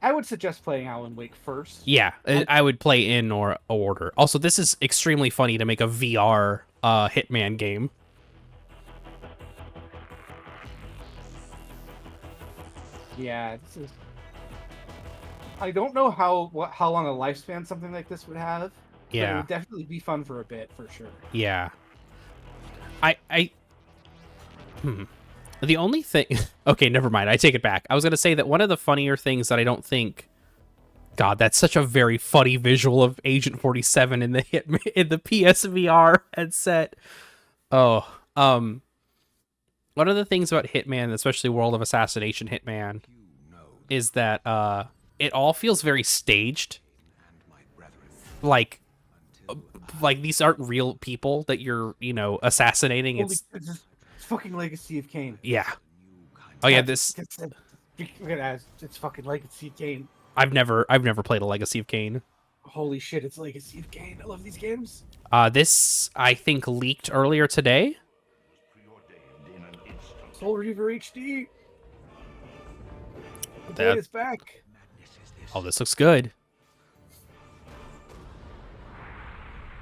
Speaker 2: I would suggest playing Alan Wake first.
Speaker 1: Yeah, I would play in or order. Also, this is extremely funny to make a VR Hitman game.
Speaker 2: Yeah, this is. I don't know how long a lifespan something like this would have. But it
Speaker 1: Yeah,
Speaker 2: would definitely be fun for a bit, for sure.
Speaker 1: yeah. The only thing... Okay, never mind. I take it back. I was going to say that one of the funnier things that I don't think... God, that's such a very funny visual of Agent 47 in the PSVR headset. Oh, one of the things about Hitman, especially World of Assassination Hitman, is that it all feels very staged. Like these aren't real people that you're, assassinating.
Speaker 2: It's fucking Legacy of Kain.
Speaker 1: Yeah. Oh yeah, this.
Speaker 2: It's fucking Legacy of Kain.
Speaker 1: I've never played a Legacy of Kain.
Speaker 2: Holy shit, it's Legacy of Kain. I love these games.
Speaker 1: This I think leaked earlier today.
Speaker 2: Soul Reaver HD. The
Speaker 1: That-
Speaker 2: blade is back.
Speaker 1: Oh, this looks good.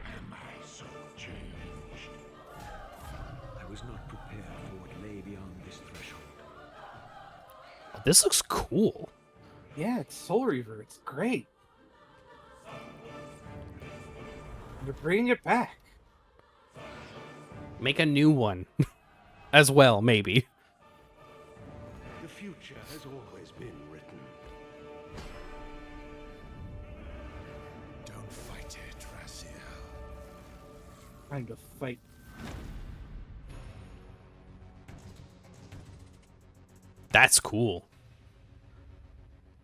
Speaker 4: Am I so changed? I was not prepared for what lay beyond this threshold.
Speaker 1: Oh, this looks cool.
Speaker 2: Yeah, it's Soul Reaver. It's great. They're bringing it back.
Speaker 1: Make a new one as well, maybe.
Speaker 4: The future has always been written. Don't fight it, Raziel.
Speaker 2: Trying to fight.
Speaker 1: That's cool.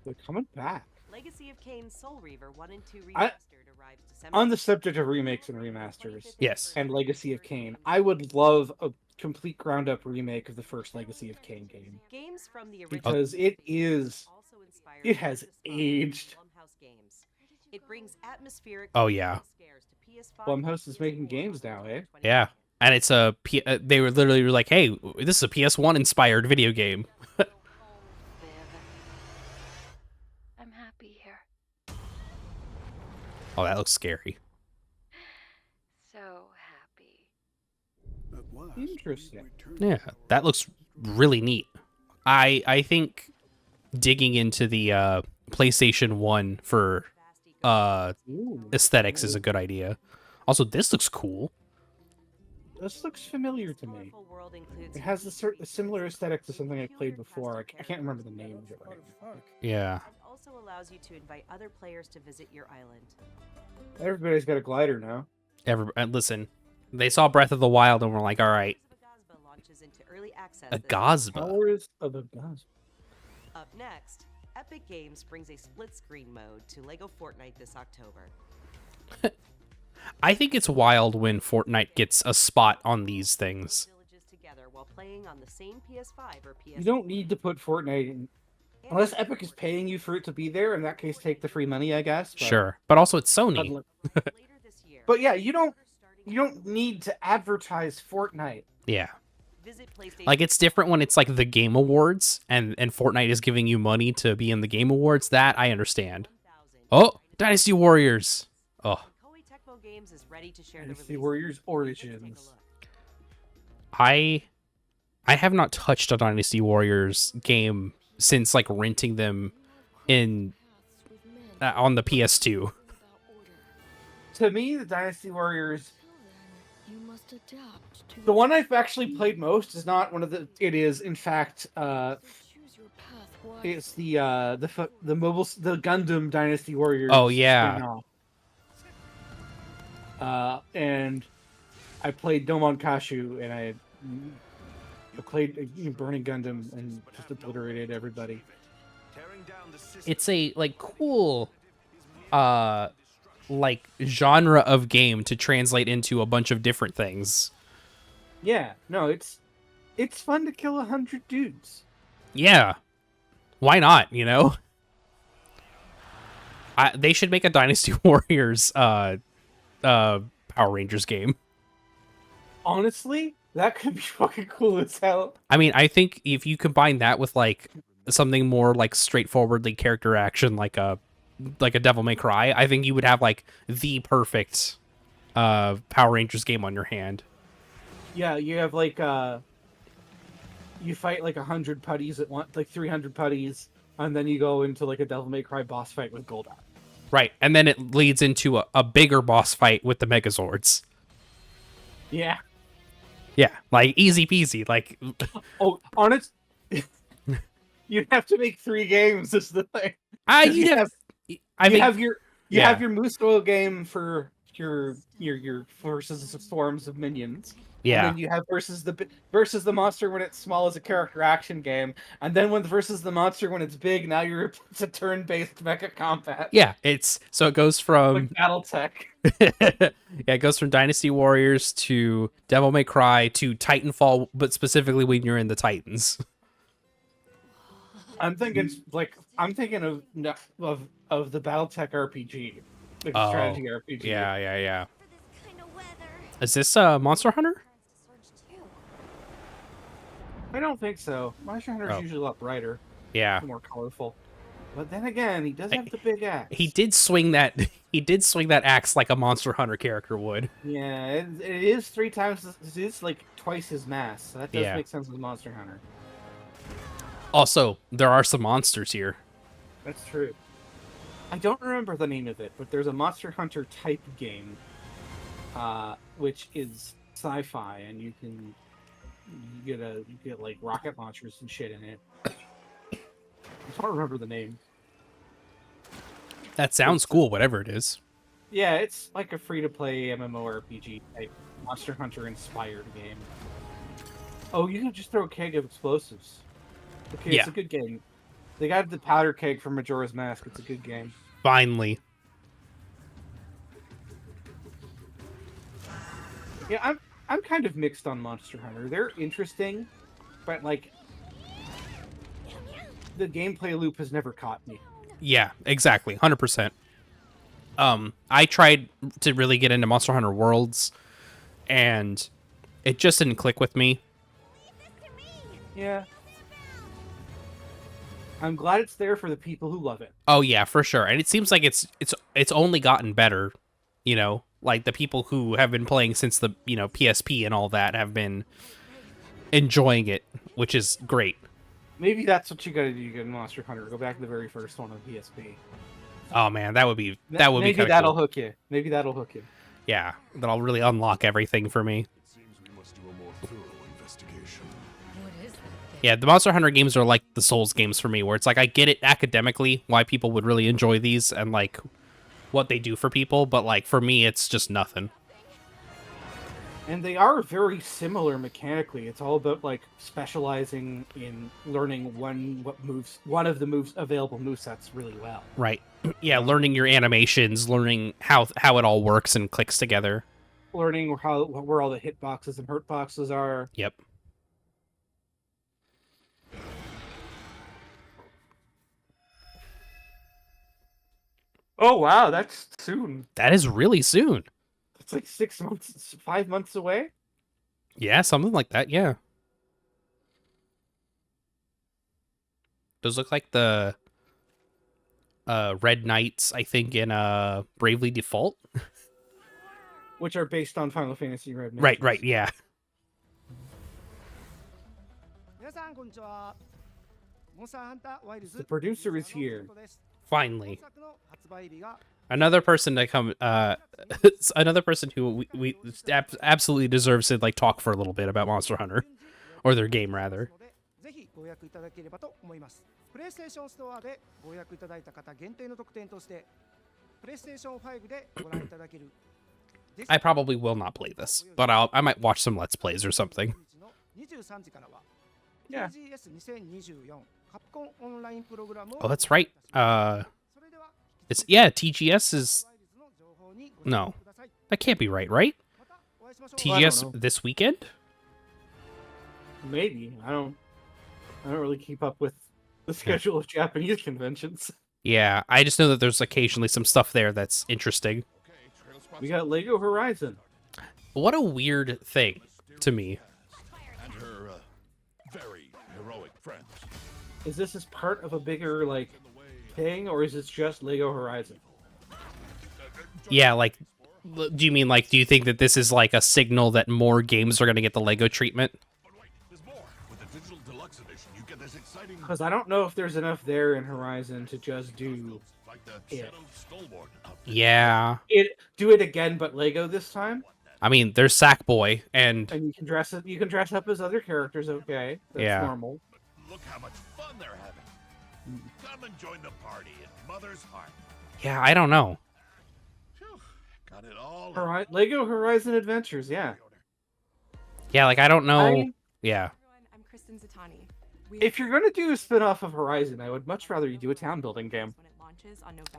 Speaker 2: They're coming back.
Speaker 8: Legacy of Kain Soul Reaver 1 and 2
Speaker 2: I-
Speaker 8: remastered arrives December.
Speaker 2: On the subject of remakes and remasters
Speaker 1: Yes.
Speaker 2: and Legacy of Kain, I would love a complete ground-up remake of the first Legacy of Kain game.
Speaker 8: Games from the original
Speaker 2: Because it is...
Speaker 8: also inspired
Speaker 2: it
Speaker 8: by
Speaker 2: has
Speaker 8: the
Speaker 2: aged.
Speaker 8: Blumhouse games. It brings atmospheric
Speaker 1: Oh, yeah.
Speaker 8: scares to PS5,
Speaker 2: Blumhouse is making games now, eh?
Speaker 1: Yeah. And it's they were literally like, hey, this is a PS1 inspired video game.
Speaker 7: I'm happy here.
Speaker 1: Oh, that looks scary.
Speaker 7: So happy.
Speaker 4: At last,
Speaker 2: Interesting.
Speaker 4: we return
Speaker 1: Yeah, that looks really neat. I think digging into the PlayStation 1 for
Speaker 2: Ooh.
Speaker 1: aesthetics is a good idea. Also, this looks cool.
Speaker 2: This looks familiar to me.
Speaker 8: colorful world includes
Speaker 2: It has a similar aesthetic to something I played before. I can't remember the name of it right now.
Speaker 1: Yeah.
Speaker 8: and also allows you to invite other players to visit your island.
Speaker 2: Everybody's got a glider now.
Speaker 1: Listen, they saw Breath of the Wild and were like, all right,
Speaker 8: Agazba launches into early access
Speaker 1: a
Speaker 8: this
Speaker 1: Gazba.
Speaker 2: Powers of a Gazba.
Speaker 8: Up next, Epic Games brings a split-screen mode to LEGO Fortnite this October.
Speaker 1: I think it's wild when Fortnite gets a spot on these things.
Speaker 8: Villages together while playing on the same PS5 or PS.
Speaker 2: You don't need to put Fortnite in. Unless Epic is paying you for it to be there, in that case, take the free money, I guess. But,
Speaker 1: Sure, but also it's Sony.
Speaker 8: later this year.
Speaker 2: But yeah, you don't need to advertise Fortnite.
Speaker 1: Yeah.
Speaker 8: Visit PlayStation.
Speaker 1: Like, it's different when it's like the Game Awards and Fortnite is giving you money to be in the Game Awards. That I understand. Oh, Dynasty Warriors. Oh,
Speaker 8: Koei Tecmo Games is ready to share the
Speaker 2: Dynasty
Speaker 8: release.
Speaker 2: Warriors
Speaker 8: Take a
Speaker 2: Origins.
Speaker 8: look.
Speaker 1: I have not touched a Dynasty Warriors game since like renting them in on the PS2.
Speaker 2: To me, the Dynasty Warriors, the one I've actually played most is not one of the. It is, in fact, it's the Gundam Dynasty Warriors.
Speaker 1: Oh, yeah.
Speaker 2: spin-off. And I played Domon Kashu, and I played Burning Gundam and just obliterated everybody.
Speaker 1: It's a like cool like genre of game to translate into a bunch of different things.
Speaker 2: Yeah, no, it's fun to kill 100 dudes.
Speaker 1: Yeah. Why not, you know? They should make a Dynasty Warriors Power Rangers game.
Speaker 2: Honestly, that could be fucking cool as hell.
Speaker 1: I mean, I think if you combine that with like something more like straightforwardly character action like a Devil May Cry, I think you would have like the perfect Power Rangers game on your hand.
Speaker 2: Yeah, you have like you fight like 100 putties at once, like 300 putties, and then you go into like a Devil May Cry boss fight with Goldak.
Speaker 1: Right, and then it leads into a bigger boss fight with the Megazords.
Speaker 2: Yeah.
Speaker 1: Yeah, like easy peasy. Like,
Speaker 2: Oh, honest, you'd have to make 3 games. Is the thing.
Speaker 1: you have
Speaker 2: You have your Moose Oil game for your versus forms of minions.
Speaker 1: Yeah.
Speaker 2: And then you have versus the monster when it's small as a character action game, and then versus the monster when it's big. Now it's a turn-based mecha combat.
Speaker 1: Yeah, it goes from
Speaker 2: Like BattleTech.
Speaker 1: yeah, it goes from Dynasty Warriors to Devil May Cry to Titanfall, but specifically when you're in the Titans.
Speaker 2: I'm thinking of the BattleTech RPG, like strategy RPG.
Speaker 1: Yeah. Is this Monster Hunter?
Speaker 2: I don't think so. Monster Hunter's usually a lot brighter,
Speaker 1: Yeah.
Speaker 2: more colorful. But then again, he does have the big axe.
Speaker 1: He did swing that. He did swing that axe like a Monster Hunter character would.
Speaker 2: Yeah, it is 3 times. It is like twice his mass. So that does make sense with Monster Hunter.
Speaker 1: Also, there are some monsters here.
Speaker 2: That's true. I don't remember the name of it, but there's a Monster Hunter type game, which is sci-fi, and you get like rocket launchers and shit in it. I don't remember the name.
Speaker 1: That sounds cool, whatever it is.
Speaker 2: Yeah, it's like a free-to-play MMORPG type Monster Hunter inspired game. Oh, you can just throw a keg of explosives. Okay, it's a good game. They got the powder keg from Majora's Mask. It's a good game.
Speaker 1: Finally.
Speaker 2: Yeah, I'm kind of mixed on Monster Hunter. They're interesting, but like the gameplay loop has never caught me.
Speaker 1: Yeah, exactly. 100%. I tried to really get into Monster Hunter Worlds, and it just didn't click with me.
Speaker 2: Yeah. I'm glad it's there for the people who love it.
Speaker 1: Oh yeah, for sure. And it seems like it's only gotten better, you know? Like the people who have been playing since the, PSP and all that have been enjoying it, which is great.
Speaker 2: Maybe that's what you gotta do to get Monster Hunter. Go back to the very first one on PSP.
Speaker 1: Oh man, that would be
Speaker 2: Maybe
Speaker 1: kinda
Speaker 2: that'll
Speaker 1: cool.
Speaker 2: hook you. Maybe that'll hook you.
Speaker 1: Yeah, that'll really unlock everything for me. Yeah, the Monster Hunter games are like the Souls games for me, where it's like I get it academically why people would really enjoy these and like what they do for people, but like for me it's just nothing.
Speaker 2: And they are very similar mechanically. It's all about like specializing in learning one of the available movesets really well.
Speaker 1: Right. Yeah, learning your animations, learning how it all works and clicks together.
Speaker 2: Learning where all the hitboxes and hurt boxes are.
Speaker 1: Yep.
Speaker 2: Oh wow, that's soon.
Speaker 1: That is really soon.
Speaker 2: It's like 6 months, 5 months away.
Speaker 1: Yeah, something like that, yeah. Those look like the Red Knights, I think, in Bravely Default.
Speaker 2: Which are based on Final Fantasy Red.
Speaker 1: Right, yeah.
Speaker 2: The producer is here.
Speaker 1: Finally. Another person to come, another person who we absolutely deserves to like talk for a little bit about Monster Hunter, or their game rather. I probably will not play this, but I might watch some Let's Plays or something.
Speaker 2: Yeah.
Speaker 1: Oh, that's right. It's TGS is no, that can't be right? TGS this weekend?
Speaker 2: Maybe. I don't really keep up with the schedule of Japanese conventions.
Speaker 1: Yeah, I just know that there's occasionally some stuff there that's interesting.
Speaker 2: We got Lego Horizon.
Speaker 1: What a weird thing to me.
Speaker 10: And her very heroic friends.
Speaker 2: Is this as part of a bigger like thing, or is this just Lego Horizon?
Speaker 1: Yeah, like, do you mean like, do you think that this is like a signal that more games are going to get the Lego treatment?
Speaker 2: Because I don't know if there's enough there in Horizon to just do it.
Speaker 1: Yeah.
Speaker 2: Do it again, but Lego this time.
Speaker 1: I mean, there's Sackboy, and
Speaker 2: you can dress up. You can dress up as other characters. Okay, that's normal.
Speaker 10: Look how much fun they're having. Come and join the party in Mother's heart.
Speaker 1: Yeah, I don't know.
Speaker 10: Got it all.
Speaker 2: Lego Horizon Adventures. Yeah.
Speaker 1: Yeah, like I don't know. Yeah.
Speaker 11: I'm Kristen Zatani.
Speaker 2: If you're gonna do a spin-off of Horizon, I would much rather you do a town building game.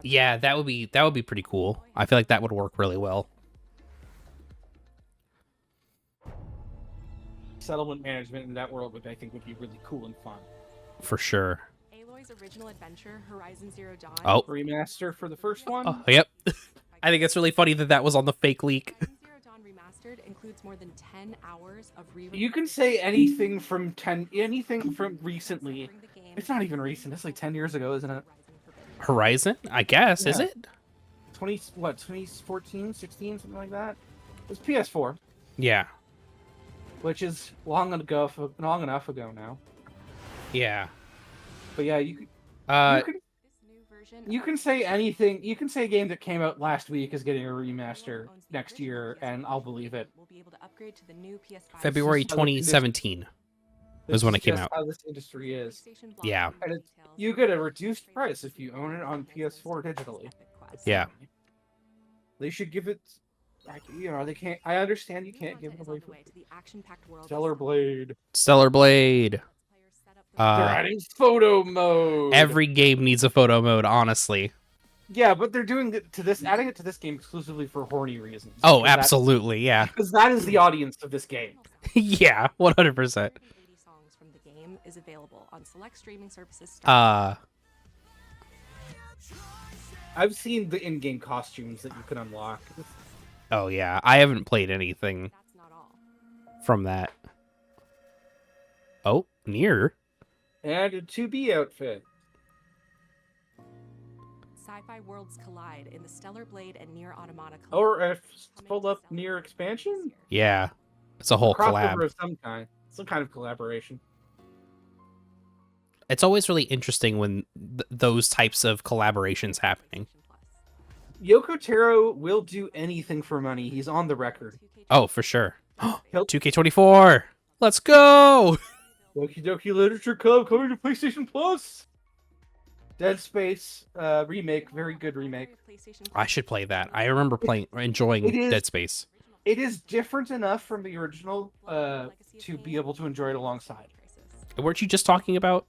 Speaker 1: Yeah, that would be pretty cool. I feel like that would work really well.
Speaker 2: Settlement management in that world would I think would be really cool and fun.
Speaker 1: For sure.
Speaker 11: Aloy's original adventure, Horizon Zero Dawn.
Speaker 1: Oh.
Speaker 2: Remaster for the first one.
Speaker 1: Oh, yep. I think it's really funny that was on the fake leak.
Speaker 11: Horizon Zero Dawn Remastered includes more than 10 hours of
Speaker 2: You can say anything from recently. It's not even recent. It's like 10 years ago, isn't it?
Speaker 1: Horizon, I guess, is it?
Speaker 2: 2014, 16, something like that. It was PS4.
Speaker 1: Yeah.
Speaker 2: Which is long enough ago now.
Speaker 1: Yeah.
Speaker 2: But yeah, you can say anything. You can say a game that came out last week is getting a remaster next year, and I'll believe it.
Speaker 11: We'll be able to upgrade to the new PS5.
Speaker 1: February 2017 was when it came out.
Speaker 2: How this industry is.
Speaker 1: Yeah.
Speaker 2: And you get a reduced price if you own it on PS4 digitally.
Speaker 1: Yeah.
Speaker 2: They should give it. You know, they can't. I understand you can't give it away for Stellar Blade.
Speaker 1: Stellar Blade.
Speaker 2: They're adding photo mode.
Speaker 1: Every game needs a photo mode, honestly.
Speaker 2: Yeah, but they're doing it to this, adding it to this game exclusively for horny reasons.
Speaker 1: Oh, absolutely, yeah.
Speaker 2: Because that is the audience of this game.
Speaker 1: Yeah, 100%.
Speaker 11: songs from the game is available on select streaming services.
Speaker 2: I've seen the in-game costumes that you can unlock.
Speaker 1: Oh yeah, I haven't played anything from that. Oh, Nier.
Speaker 2: And a 2B outfit.
Speaker 11: Sci-fi worlds collide in the Stellar Blade and Nier Automata.
Speaker 2: Or a full-up Nier expansion?
Speaker 1: Yeah, it's a whole collab.
Speaker 2: Of some kind of collaboration.
Speaker 1: It's always really interesting when those types of collaborations happening.
Speaker 2: Yoko Taro will do anything for money. He's on the record.
Speaker 1: Oh, for sure. 2K24. Let's go.
Speaker 2: Doki Doki Literature Club coming to PlayStation Plus. Dead Space remake, very good remake.
Speaker 1: I should play that. I remember enjoying Dead Space.
Speaker 2: It is different enough from the original to be able to enjoy it alongside.
Speaker 1: Weren't you just talking about?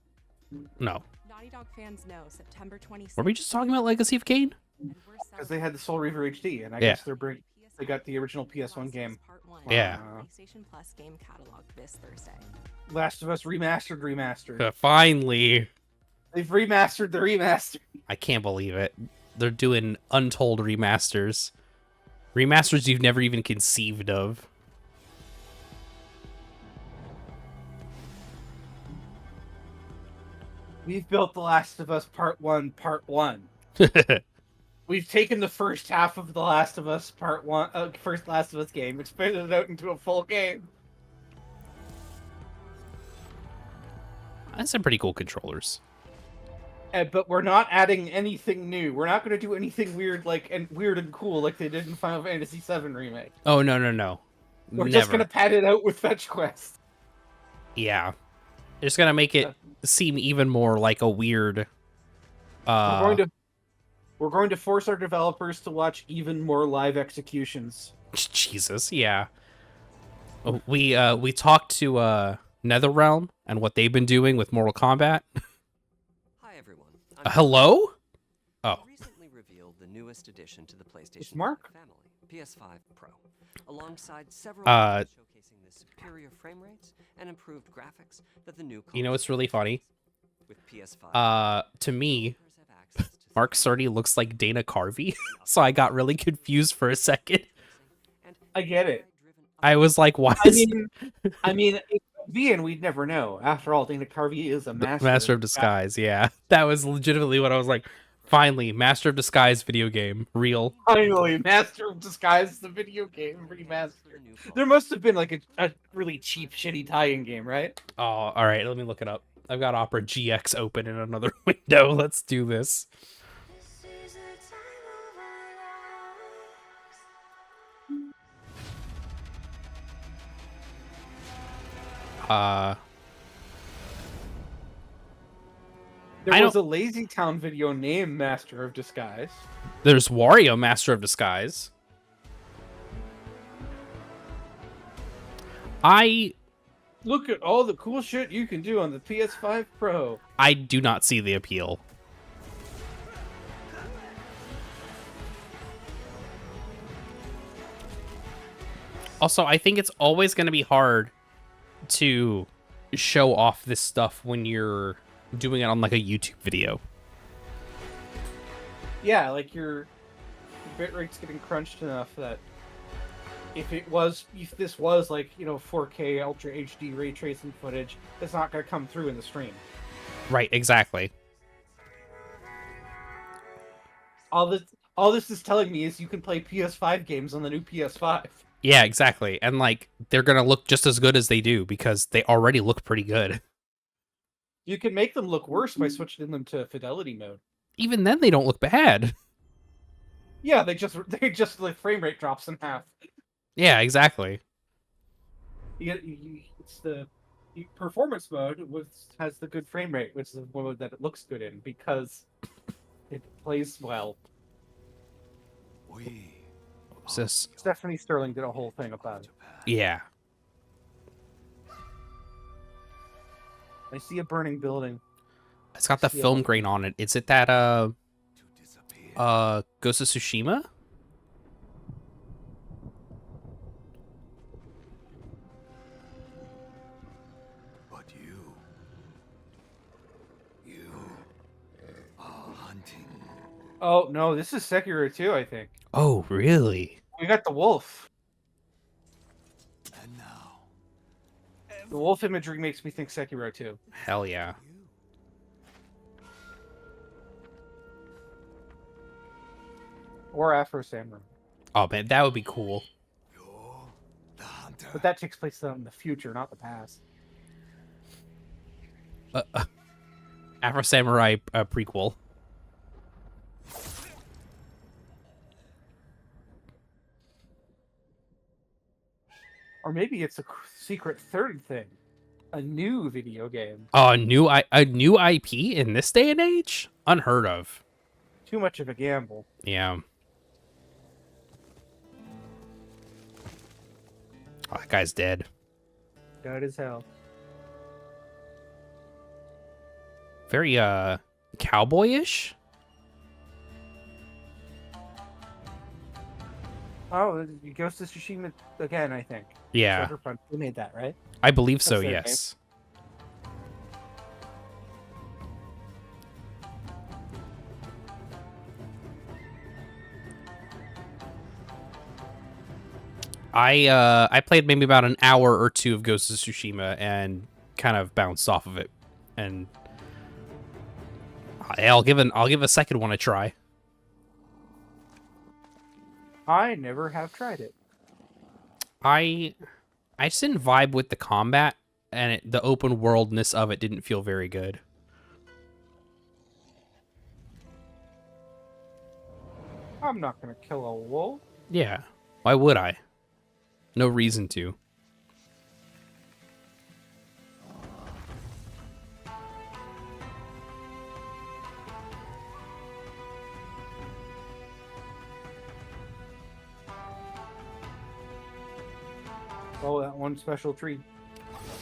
Speaker 1: No.
Speaker 11: Naughty Dog fans know September 26th.
Speaker 1: Were we just talking about Legacy of Kain?
Speaker 2: Because they had the Soul Reaver HD, and I guess they got the original PS1 game.
Speaker 1: Yeah.
Speaker 11: PlayStation Plus game catalog this Thursday.
Speaker 2: Last of Us remastered.
Speaker 1: Finally.
Speaker 2: They've remastered the remaster.
Speaker 1: I can't believe it. They're doing untold remasters. Remasters you've never even conceived of.
Speaker 2: We've built The Last of Us Part 1, Part 1. We've taken the first half of The Last of Us Part 1, first Last of Us game, expanded it out into a full game.
Speaker 1: That's some pretty cool controllers.
Speaker 2: But we're not adding anything new. We're not going to do anything weird and cool like they did in Final Fantasy VII Remake.
Speaker 1: Oh, no.
Speaker 2: We're just going to pad it out with fetch quests.
Speaker 1: Yeah. It's going to make it seem even more like a weird...
Speaker 2: We're going to force our developers to watch even more live executions.
Speaker 1: Jesus, yeah. We talked to NetherRealm and what they've been doing with Mortal Kombat.
Speaker 12: Hi everyone.
Speaker 1: Hello? Oh.
Speaker 12: Recently revealed the newest addition to the PlayStation
Speaker 2: Mark?
Speaker 12: family, PS5 Pro, alongside several showcasing the superior frame rates and improved graphics that the new
Speaker 1: You know what's really funny?
Speaker 12: With PS5.
Speaker 1: To me, Mark Cerny looks like Dana Carvey, so I got really confused for a second.
Speaker 2: I get it.
Speaker 1: I was like, why?
Speaker 2: I mean, it could be, and we'd never know. After all, Dana Carvey is a
Speaker 1: Master of Disguise. Yeah, that was legitimately what I was like. Finally, Master of Disguise video game, real.
Speaker 2: Finally, Master of Disguise, the video game remastered. There must have been like a really cheap, shitty tie-in game, right?
Speaker 1: Oh, all right. Let me look it up. I've got Opera GX open in another window. Let's do this.
Speaker 2: There was a Lazy Town video named Master of Disguise.
Speaker 1: There's Wario Master of Disguise.
Speaker 2: Look at all the cool shit you can do on the PS5 Pro.
Speaker 1: I do not see the appeal. Also, I think it's always going to be hard to show off this stuff when you're doing it on like a YouTube video.
Speaker 2: Yeah, like your bitrate's getting crunched enough that if this was like, 4K Ultra HD ray tracing footage, it's not going to come through in the stream.
Speaker 1: Right, exactly.
Speaker 2: All this is telling me is you can play PS5 games on the new PS5.
Speaker 1: Yeah, exactly. And like they're going to look just as good as they do because they already look pretty good.
Speaker 2: You can make them look worse by switching them to fidelity mode.
Speaker 1: Even then they don't look bad.
Speaker 2: Yeah, they just the frame rate drops in half.
Speaker 1: Yeah, exactly.
Speaker 2: It's the performance mode has the good frame rate, which is the mode that it looks good in because it plays well.
Speaker 1: What's this?
Speaker 2: Stephanie Sterling did a whole thing about it.
Speaker 1: Yeah.
Speaker 2: I see a burning building.
Speaker 1: It's got the film grain on it. Is it that Ghost of Tsushima?
Speaker 4: But you are hunting.
Speaker 2: Oh no, this is Sekiro 2, I think.
Speaker 1: Oh, really?
Speaker 2: We got the wolf.
Speaker 4: And now
Speaker 2: the wolf imagery makes me think Sekiro 2.
Speaker 1: Hell yeah.
Speaker 2: Or Afro Samurai.
Speaker 1: Oh man, that would be cool.
Speaker 2: But that takes place in the future, not the past.
Speaker 1: Afro Samurai prequel.
Speaker 2: Or maybe it's a secret third thing. A new video game.
Speaker 1: Oh, a new IP in this day and age? Unheard of.
Speaker 2: Too much of a gamble.
Speaker 1: Yeah. Oh, that guy's dead.
Speaker 2: Dead as hell.
Speaker 1: Very cowboyish.
Speaker 2: Oh, Ghost of Tsushima again, I think.
Speaker 1: Yeah.
Speaker 2: Cyberpunk. We made that, right?
Speaker 1: I believe so,
Speaker 2: their
Speaker 1: yes. I played maybe about an hour or two of Ghost of Tsushima and kind of bounced off of it. And I'll give a second one a try.
Speaker 2: I never have tried it.
Speaker 1: I just didn't vibe with the combat, and the open worldness of it didn't feel very good.
Speaker 2: I'm not gonna kill a wolf.
Speaker 1: Yeah, why would I? No reason to.
Speaker 2: Oh, that one special tree.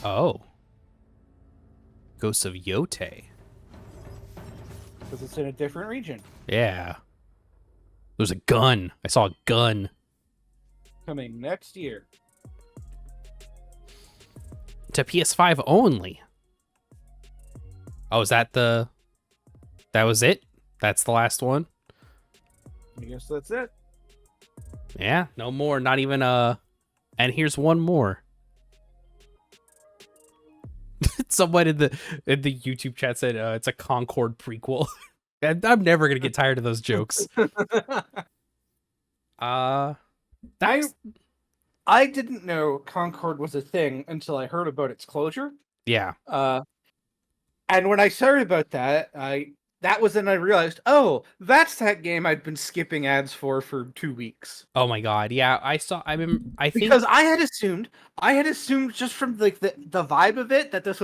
Speaker 1: Oh. Ghosts of Yote.
Speaker 2: Because it's in a different region.
Speaker 1: Yeah. There's a gun. I saw a gun.
Speaker 2: Coming next year.
Speaker 1: To PS5 only. Oh, is that the... That was it? That's the last one?
Speaker 2: I guess that's it.
Speaker 1: Yeah, no more. Not even And here's one more. Someone in the YouTube chat said it's a Concord prequel. I'm never gonna get tired of those jokes.
Speaker 2: I didn't know Concord was a thing until I heard about its closure.
Speaker 1: Yeah.
Speaker 2: And when I heard about that, that was when I realized, oh, that's that game I'd been skipping ads for 2 weeks.
Speaker 1: Oh my god, yeah, I think
Speaker 2: because I had assumed just from like the vibe of it that this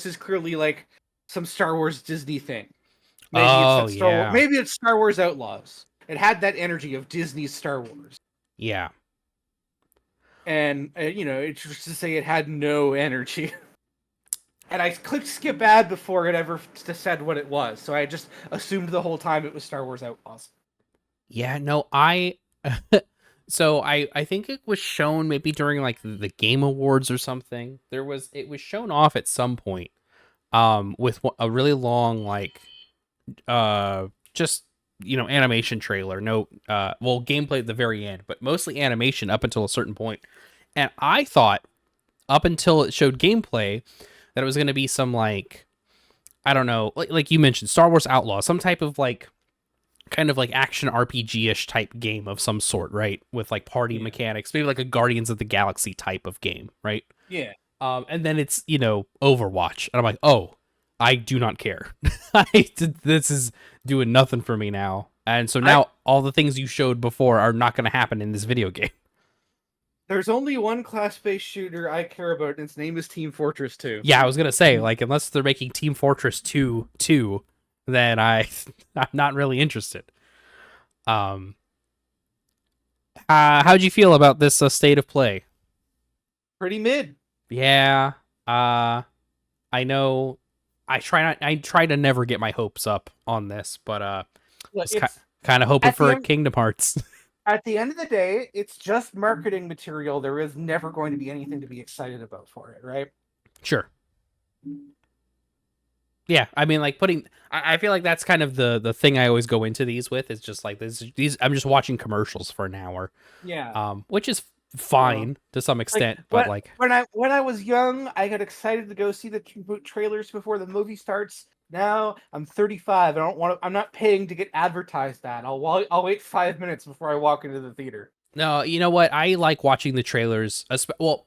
Speaker 2: is clearly like some Star Wars Disney thing. Maybe it's Star Wars Outlaws. It had that energy of Disney's Star Wars.
Speaker 1: Yeah.
Speaker 2: And it's just to say it had no energy. And I clicked skip ad before it ever said what it was. So I just assumed the whole time it was Star Wars Outlaws.
Speaker 1: Yeah, no, so I think it was shown maybe during like the Game Awards or something. It was shown off at some point with a really long like just animation trailer. No gameplay at the very end, but mostly animation up until a certain point. And I thought up until it showed gameplay that it was going to be some like, I don't know, like you mentioned, Star Wars Outlaw, some type of like, kind of like action RPG-ish type game of some sort, right? With like party mechanics, maybe like a Guardians of the Galaxy type of game, right?
Speaker 2: Yeah.
Speaker 1: And then it's, Overwatch. And I'm like, oh, I do not care. This is doing nothing for me now. And so now all the things you showed before are not going to happen in this video game.
Speaker 2: There's only one class-based shooter I care about, and its name is Team Fortress 2.
Speaker 1: Yeah, I was going to say, like, unless they're making Team Fortress 2, then I'm not really interested. How'd you feel about this state of play?
Speaker 2: Pretty mid.
Speaker 1: Yeah. I know I try to never get my hopes up on this, but kind of hoping for a Kingdom Hearts.
Speaker 2: At the end of the day, it's just marketing material. There is never going to be anything to be excited about for it, right?
Speaker 1: Sure. Yeah, I mean, like I feel like that's kind of the thing I always go into these with. Is just like these. I'm just watching commercials for an hour.
Speaker 2: Yeah.
Speaker 1: Which is fine to some extent, but like
Speaker 2: when I was young, I got excited to go see the trailers before the movie starts. Now I'm 35. I'm not paying to get advertised that. I'll wait 5 minutes before I walk into the theater.
Speaker 1: No, you know what? I like watching the trailers. Well,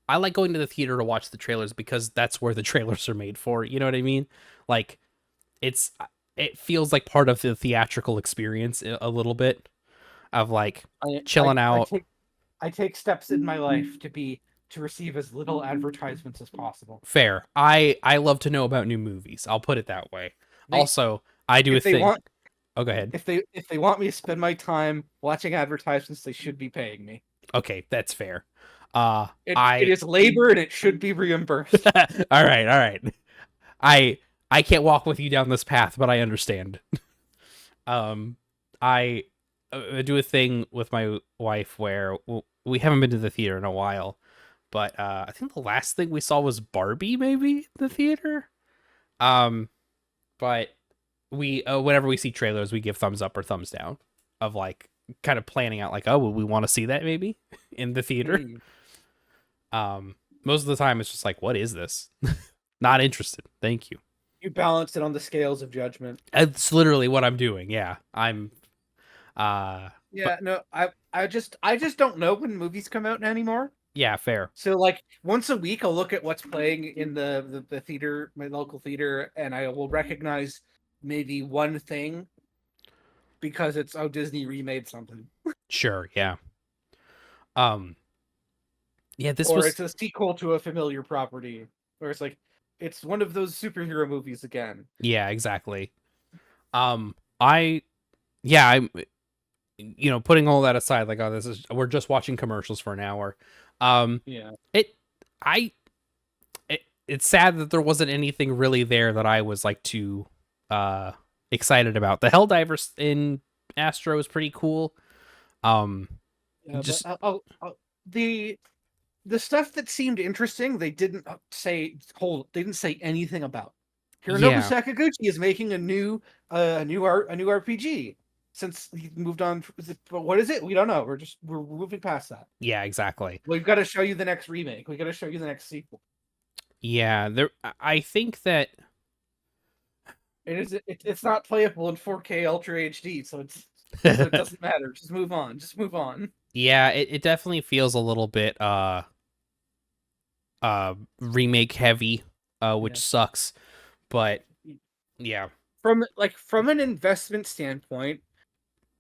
Speaker 1: I like going to the theater to watch the trailers because that's where the trailers are made for. You know what I mean? Like, it feels like part of the theatrical experience a little bit of like chilling out.
Speaker 2: I take steps in my life to receive as little advertisements as possible.
Speaker 1: Fair. I love to know about new movies. I'll put it that way. Also, I do a thing. Oh, go ahead.
Speaker 2: If they want me to spend my time watching advertisements, they should be paying me.
Speaker 1: Okay, that's fair.
Speaker 2: It is labor and it should be reimbursed.
Speaker 1: All right. I can't walk with you down this path, but I understand. I do a thing with my wife where we haven't been to the theater in a while, but I think the last thing we saw was Barbie, maybe in the theater. But we whenever we see trailers, we give thumbs up or thumbs down of like kind of planning out like, oh, well, we want to see that maybe in the theater. Most of the time it's just like, what is this? Not interested. Thank you.
Speaker 2: You balance it on the scales of judgment.
Speaker 1: That's literally what I'm doing. Yeah. I'm
Speaker 2: Yeah, no, I just don't know when movies come out anymore.
Speaker 1: Yeah, fair.
Speaker 2: So like once a week, I'll look at what's playing in the theater, my local theater, and I will recognize maybe one thing because it's Disney remade something,
Speaker 1: Sure, yeah. Um, yeah, this
Speaker 2: or
Speaker 1: was
Speaker 2: it's a sequel to a familiar property, or it's one of those superhero movies again.
Speaker 1: yeah, exactly. I yeah, I'm putting all that aside, like, oh, we're just watching commercials for an hour.
Speaker 2: Yeah,
Speaker 1: It I it's sad that there wasn't anything really there that I was like too excited about. The Helldivers in Astro is pretty cool.
Speaker 2: yeah,
Speaker 1: Just
Speaker 2: but the stuff that seemed interesting, they didn't they didn't say anything about. Hironobu
Speaker 1: yeah,
Speaker 2: Sakaguchi is making a new RPG since he moved on. But what is it? We don't know. We're moving past that.
Speaker 1: yeah, exactly.
Speaker 2: We've got to show you the next remake. We got to show you the next sequel.
Speaker 1: Yeah, I think that
Speaker 2: It's not playable in 4K Ultra HD, so it doesn't matter. Just move on. Just move on.
Speaker 1: yeah, it definitely feels a little bit remake heavy, which
Speaker 2: Yeah.
Speaker 1: sucks. But yeah,
Speaker 2: From an investment standpoint,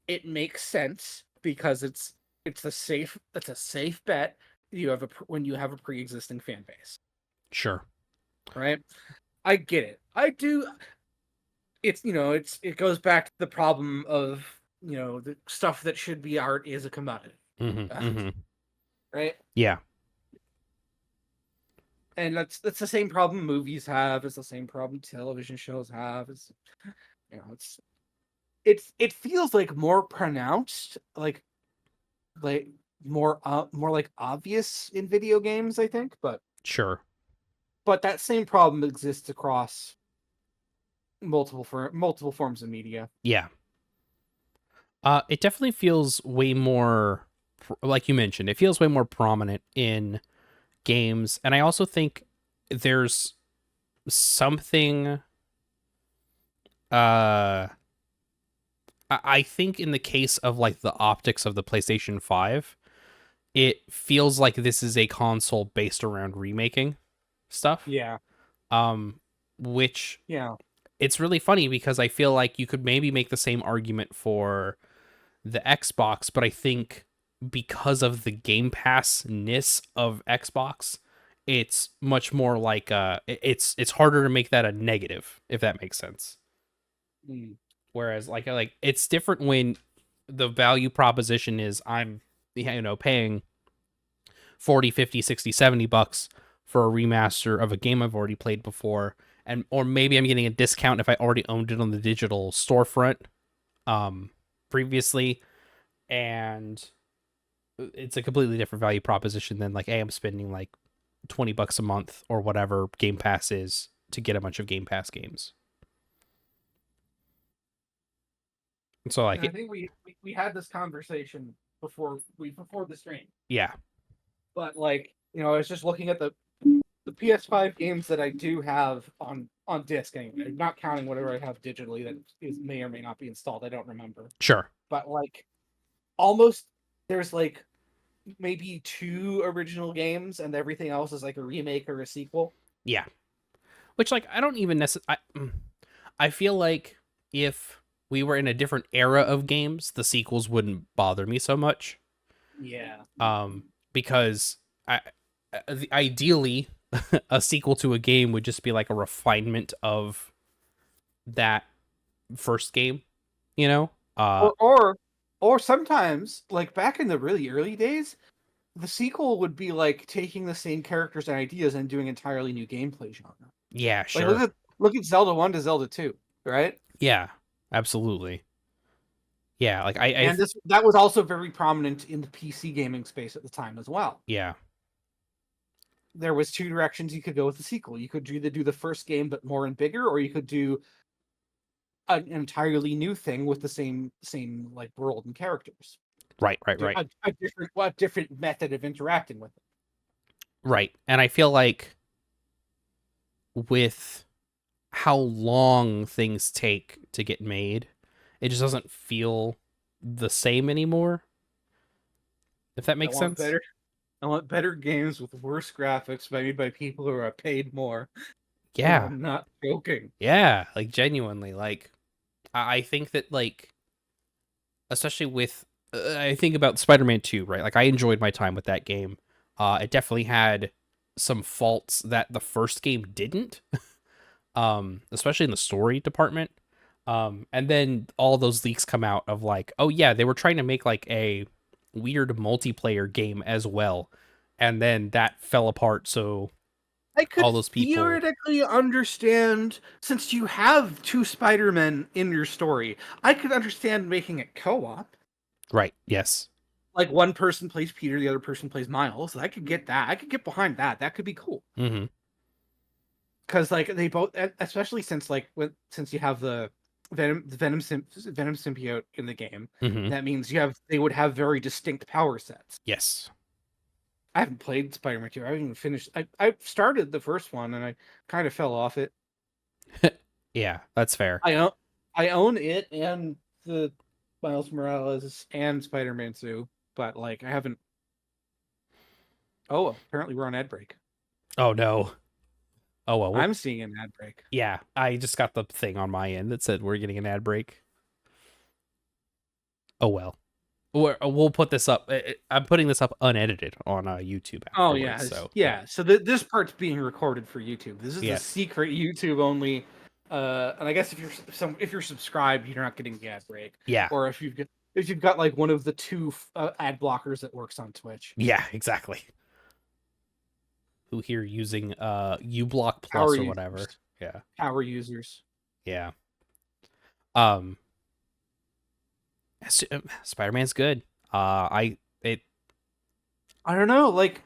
Speaker 2: it makes sense because it's a safe bet. When you have a pre-existing fan base,
Speaker 1: sure.
Speaker 2: right? I get it. I do. It goes back to the problem of the stuff that should be art is a commodity, right?
Speaker 1: Yeah,
Speaker 2: And that's the same problem movies have. It's the same problem television shows have. It feels like more pronounced, like more like obvious in video games, I think,
Speaker 1: sure.
Speaker 2: but that same problem exists across multiple forms of media.
Speaker 1: Yeah. It definitely feels way more, like you mentioned, it feels way more prominent in games, and I also think there's something. I think in the case of like the optics of the PlayStation 5, it feels like this is a console based around remaking stuff.
Speaker 2: Yeah.
Speaker 1: Which
Speaker 2: Yeah.
Speaker 1: it's really funny because I feel like you could maybe make the same argument for the Xbox, but I think because of the Game Pass-ness of Xbox, it's much more like it's harder to make that a negative, if that makes sense. Whereas like it's different when the value proposition is I'm paying 40, 50, 60, 70 bucks for a remaster of a game I've already played before, or maybe I'm getting a discount if I already owned it on the digital storefront previously, and it's a completely different value proposition than like, hey, I'm spending like 20 bucks a month or whatever Game Pass is to get a bunch of Game Pass games. So like,
Speaker 2: I think we had this conversation before the stream.
Speaker 1: Yeah.
Speaker 2: But I was just looking at the PS5 games that I do have on disc anyway, not counting whatever I have digitally that may or may not be installed. I don't remember.
Speaker 1: Sure.
Speaker 2: But almost there's maybe 2 original games and everything else is like a remake or a sequel.
Speaker 1: Yeah. Which I don't even necessarily. I feel like if we were in a different era of games, the sequels wouldn't bother me so much.
Speaker 2: Yeah.
Speaker 1: Because ideally, a sequel to a game would just be like a refinement of that first game,
Speaker 2: or sometimes back in the really early days, the sequel would be taking the same characters and ideas and doing entirely new gameplay genre.
Speaker 1: Yeah, sure.
Speaker 2: Look at Zelda 1 to Zelda 2, right?
Speaker 1: Yeah, absolutely. Yeah,
Speaker 2: that was also very prominent in the PC gaming space at the time as well.
Speaker 1: Yeah.
Speaker 2: There was 2 directions you could go with the sequel. You could either do the first game but more and bigger, or you could do an entirely new thing with the same world and characters.
Speaker 1: Right.
Speaker 2: A different method of interacting with it.
Speaker 1: Right. And I feel like with how long things take to get made, it just doesn't feel the same anymore. If that makes sense.
Speaker 2: I want better games with worse graphics made by people who are paid more.
Speaker 1: Yeah.
Speaker 2: I'm not joking.
Speaker 1: Yeah, like genuinely, like I think that like, especially with I think about Spider-Man 2, right? Like I enjoyed my time with that game. It definitely had some faults that the first game didn't. Especially in the story department. And then all those leaks come out of like, oh yeah, they were trying to make like a weird multiplayer game as well. And then that fell apart, so
Speaker 2: I could
Speaker 1: all those people
Speaker 2: theoretically understand, since you have two Spider-Men in your story, I could understand making it co-op.
Speaker 1: Right, yes.
Speaker 2: Like one person plays Peter, the other person plays Miles. I could get that. I could get behind that. That could be cool.
Speaker 1: Mm-hmm.
Speaker 2: Because like they both, especially since since you have the Venom symbiote in the game,
Speaker 1: Mm-hmm.
Speaker 2: that means they would have very distinct power sets.
Speaker 1: Yes.
Speaker 2: I haven't played Spider-Man 2. I haven't even finished. I started the first one and I kind of fell off it.
Speaker 1: Yeah, that's fair.
Speaker 2: I own it and the Miles Morales and Spider-Man 2, but like I haven't. Oh, apparently we're on ad break.
Speaker 1: Oh no. Oh well.
Speaker 2: I'm seeing an ad break.
Speaker 1: Yeah, I just got the thing on my end that said we're getting an ad break. Oh well. We'll put this up. I'm putting this up unedited on YouTube.
Speaker 2: Oh yeah,
Speaker 1: so
Speaker 2: So this part's being recorded for YouTube. This is
Speaker 1: Yes.
Speaker 2: a secret YouTube only. And I guess if you're subscribed, you're not getting the ad break.
Speaker 1: Yeah.
Speaker 2: Or if you've got like one of the two ad blockers that works on Twitch.
Speaker 1: Yeah, exactly. Who here using uBlock Plus
Speaker 2: Power
Speaker 1: or whatever?
Speaker 2: users.
Speaker 1: Yeah.
Speaker 2: Power users.
Speaker 1: Yeah. Spider-Man's good. I
Speaker 2: don't know, like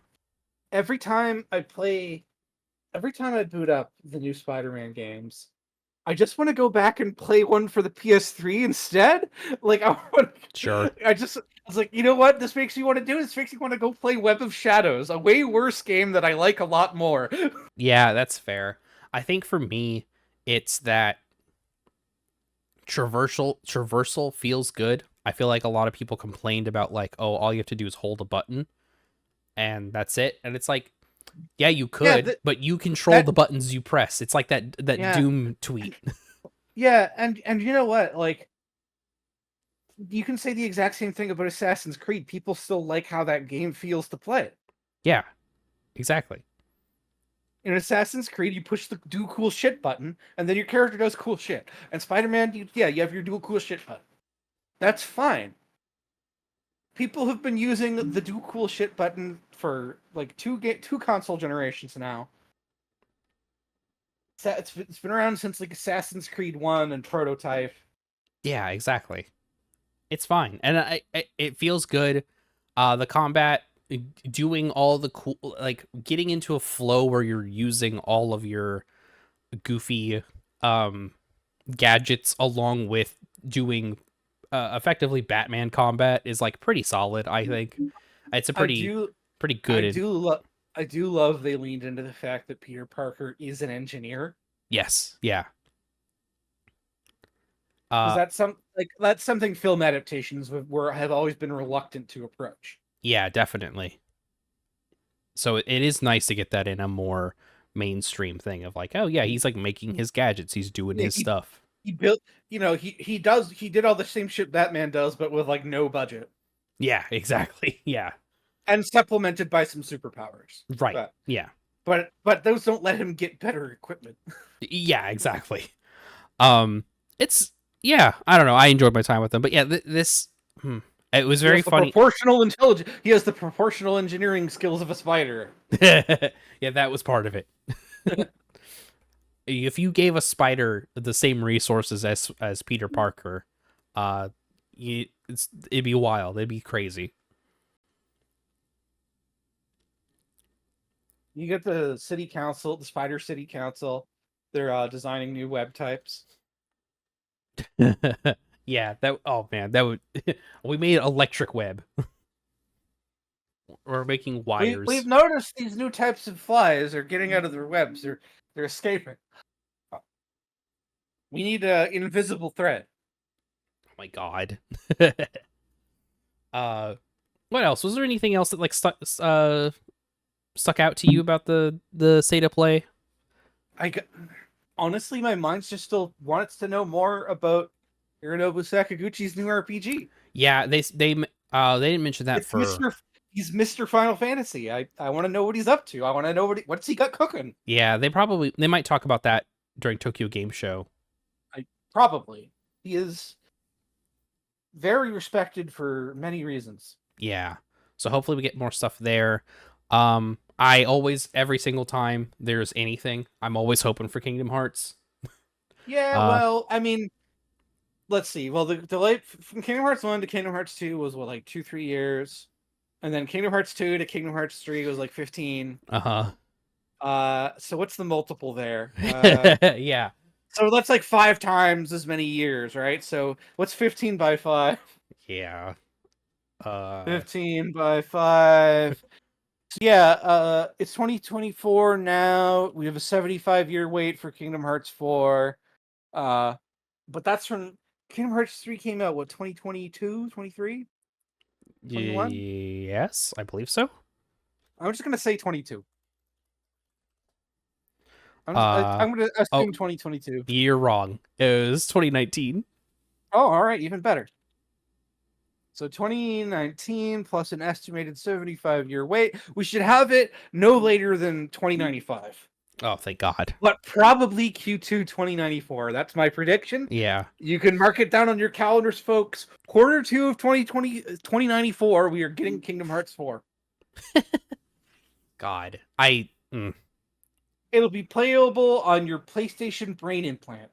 Speaker 2: every time I boot up the new Spider-Man games, I just want to go back and play one for the PS3 instead. Like
Speaker 1: Sure.
Speaker 2: I was like, you know what this makes me want to do? This makes me want to go play Web of Shadows, a way worse game that I like a lot more.
Speaker 1: Yeah, that's fair. I think for me, it's that traversal feels good. I feel like a lot of people complained about like, oh, all you have to do is hold a button and that's it. And it's like, yeah, you could, but you control the buttons you press. It's like that Doom tweet.
Speaker 2: Yeah, and you know what? Like, you can say the exact same thing about Assassin's Creed. People still like how that game feels to play.
Speaker 1: Yeah, exactly.
Speaker 2: In Assassin's Creed, you push the do cool shit button, and then your character does cool shit. And Spider-Man, you have your do cool shit button. That's fine. People have been using the do cool shit button for like two console generations now. It's been around since like Assassin's Creed 1 and Prototype.
Speaker 1: Yeah, exactly. It's fine, and it feels good. The combat, doing all the cool, like getting into a flow where you're using all of your goofy gadgets along with doing effectively Batman combat is like pretty solid. I think it's a pretty good.
Speaker 2: I do love they leaned into the fact that Peter Parker is an engineer.
Speaker 1: Yes, yeah.
Speaker 2: That's something film adaptations have always been reluctant to approach.
Speaker 1: Yeah, definitely. So it is nice to get that in a more mainstream thing of like, oh yeah, he's like making his gadgets, he's doing his stuff.
Speaker 2: He built, he did all the same shit Batman does, but with like no budget.
Speaker 1: Yeah, exactly. Yeah.
Speaker 2: And supplemented by some superpowers.
Speaker 1: Right. Yeah.
Speaker 2: But those don't let him get better equipment.
Speaker 1: Yeah, exactly. It's, yeah, I don't know. I enjoyed my time with them, but yeah, it was very funny.
Speaker 2: Proportional intelligence. He has the proportional engineering skills of a spider.
Speaker 1: Yeah, that was part of it. If you gave a spider the same resources as Peter Parker, it'd be wild. It'd be crazy.
Speaker 2: You get the city council, the Spider City Council. They're designing new web types.
Speaker 1: Yeah, that would we made electric web. We're making wires.
Speaker 2: We've noticed these new types of flies are getting out of their webs. They're escaping. We need an invisible thread.
Speaker 1: Oh my god. What else? Was there anything else that like stuck out to you about the state of play?
Speaker 2: Honestly, my mind's just still wants to know more about Hironobu Sakaguchi's new RPG.
Speaker 1: Yeah, they didn't mention that
Speaker 2: He's Mr. Final Fantasy. I want to know what he's up to. I want to know what's he got cooking.
Speaker 1: Yeah, they might talk about that during Tokyo Game Show.
Speaker 2: Probably. He is very respected for many reasons.
Speaker 1: Yeah. So hopefully we get more stuff there. I always, every single time there's anything, I'm always hoping for Kingdom Hearts.
Speaker 2: Yeah, well, I mean, let's see. Well, the delay from Kingdom Hearts 1 to Kingdom Hearts 2 was, what, like 2-3 years? And then Kingdom Hearts 2 to Kingdom Hearts 3 was like 15. So what's the multiple there?
Speaker 1: Yeah.
Speaker 2: So that's like 5 times as many years, right? So what's 15 by 5?
Speaker 1: Yeah.
Speaker 2: 15 by 5. So yeah, it's 2024 now. We have a 75-year wait for Kingdom Hearts 4. But that's from Kingdom Hearts 3 came out, what, 2022, 23? 21?
Speaker 1: Yes, I believe so.
Speaker 2: I'm just going to say 22. I'm going to assume 2022.
Speaker 1: You're wrong. It was 2019.
Speaker 2: Oh, all right, even better. So 2019 plus an estimated 75-year wait. We should have it no later than 2095.
Speaker 1: Oh, thank God.
Speaker 2: But probably Q2 2094. That's my prediction.
Speaker 1: Yeah.
Speaker 2: You can mark it down on your calendars, folks. Quarter 2 of 2094, we are getting Kingdom Hearts 4.
Speaker 1: God.
Speaker 2: It'll be playable on your PlayStation brain implant.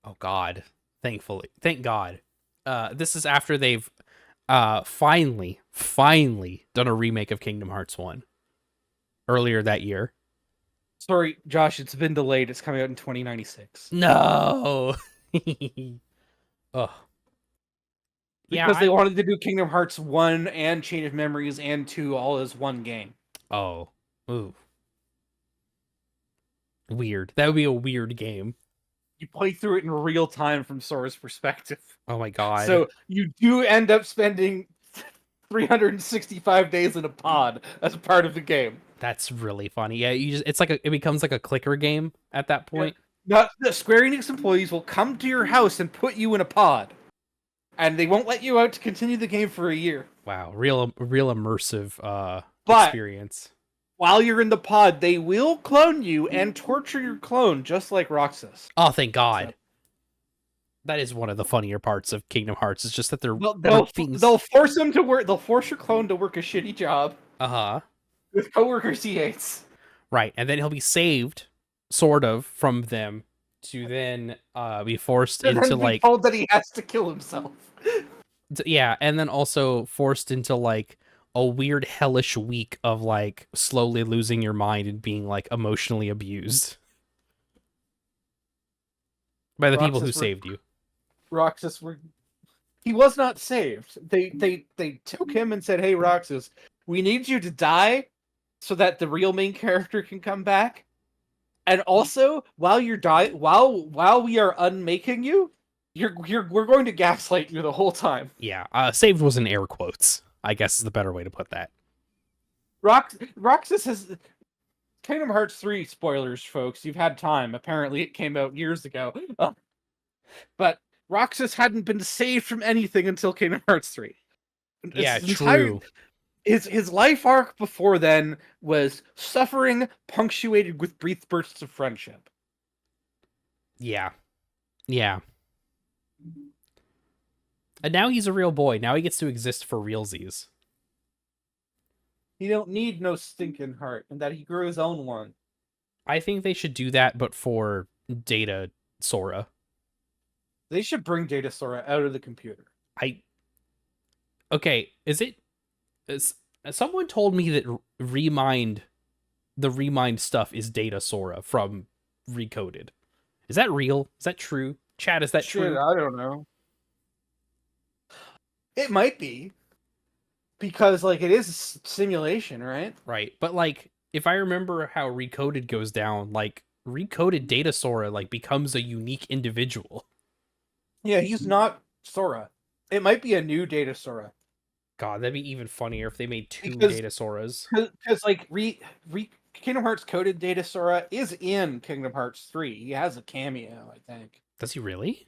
Speaker 1: Oh, God. Thankfully. Thank God. This is after they've finally done a remake of Kingdom Hearts 1 earlier that year.
Speaker 2: Sorry, Josh, it's been delayed. It's coming out in 2096.
Speaker 1: No. Ugh.
Speaker 2: Because they wanted to do Kingdom Hearts 1 and Chain of Memories and 2 all as one game.
Speaker 1: Oh. Ooh. Weird. That would be a weird game.
Speaker 2: You play through it in real time from Sora's perspective.
Speaker 1: Oh my God.
Speaker 2: So you do end up spending 365 days in a pod as part of the game.
Speaker 1: That's really funny. Yeah, it becomes like a clicker game at that point.
Speaker 2: Yeah. Now, the Square Enix employees will come to your house and put you in a pod. And they won't let you out to continue the game for a year.
Speaker 1: Wow, real immersive experience.
Speaker 2: While you're in the pod, they will clone you and torture your clone, just like Roxas.
Speaker 1: Oh, thank God. So, that is one of the funnier parts of Kingdom Hearts. It's just that
Speaker 2: they'll force him to work. They'll force your clone to work a shitty job. With coworkers he hates.
Speaker 1: Right, and then he'll be saved, sort of, from them to then be forced into like
Speaker 2: told that he has to kill himself.
Speaker 1: Yeah, and then also forced into like a weird hellish week of like slowly losing your mind and being like emotionally abused by the people who saved you.
Speaker 2: Roxas he was not saved. They took him and said, "Hey Roxas, we need you to die so that the real main character can come back. And also, while you're while we are unmaking you, we're going to gaslight you the whole time."
Speaker 1: Yeah, saved was in air quotes, I guess is the better way to put that.
Speaker 2: Roxas has Kingdom Hearts 3 spoilers, folks. You've had time. Apparently, it came out years ago. But Roxas hadn't been saved from anything until Kingdom Hearts 3.
Speaker 1: Yeah, true.
Speaker 2: His life arc before then was suffering punctuated with brief bursts of friendship.
Speaker 1: Yeah. Yeah. And now he's a real boy. Now he gets to exist for realsies.
Speaker 2: He don't need no stinking heart, and that he grew his own one.
Speaker 1: I think they should do that, but for Data Sora.
Speaker 2: They should bring Data Sora out of the computer.
Speaker 1: Okay, someone told me that the Remind stuff is Data Sora from Recoded. Is that real? Is that true? Chat, is that true?
Speaker 2: I don't know. It might be. Because, like, it is simulation, right?
Speaker 1: Right. But, like, if I remember how Recoded goes down, like, Recoded Data Sora, like, becomes a unique individual.
Speaker 2: Yeah, he's not Sora. It might be a new Data Sora.
Speaker 1: God, that'd be even funnier if they made 2
Speaker 2: Because-
Speaker 1: Data Soras.
Speaker 2: Because like Kingdom Hearts coded Data Sora is in Kingdom Hearts 3. He has a cameo, I think.
Speaker 1: Does he really?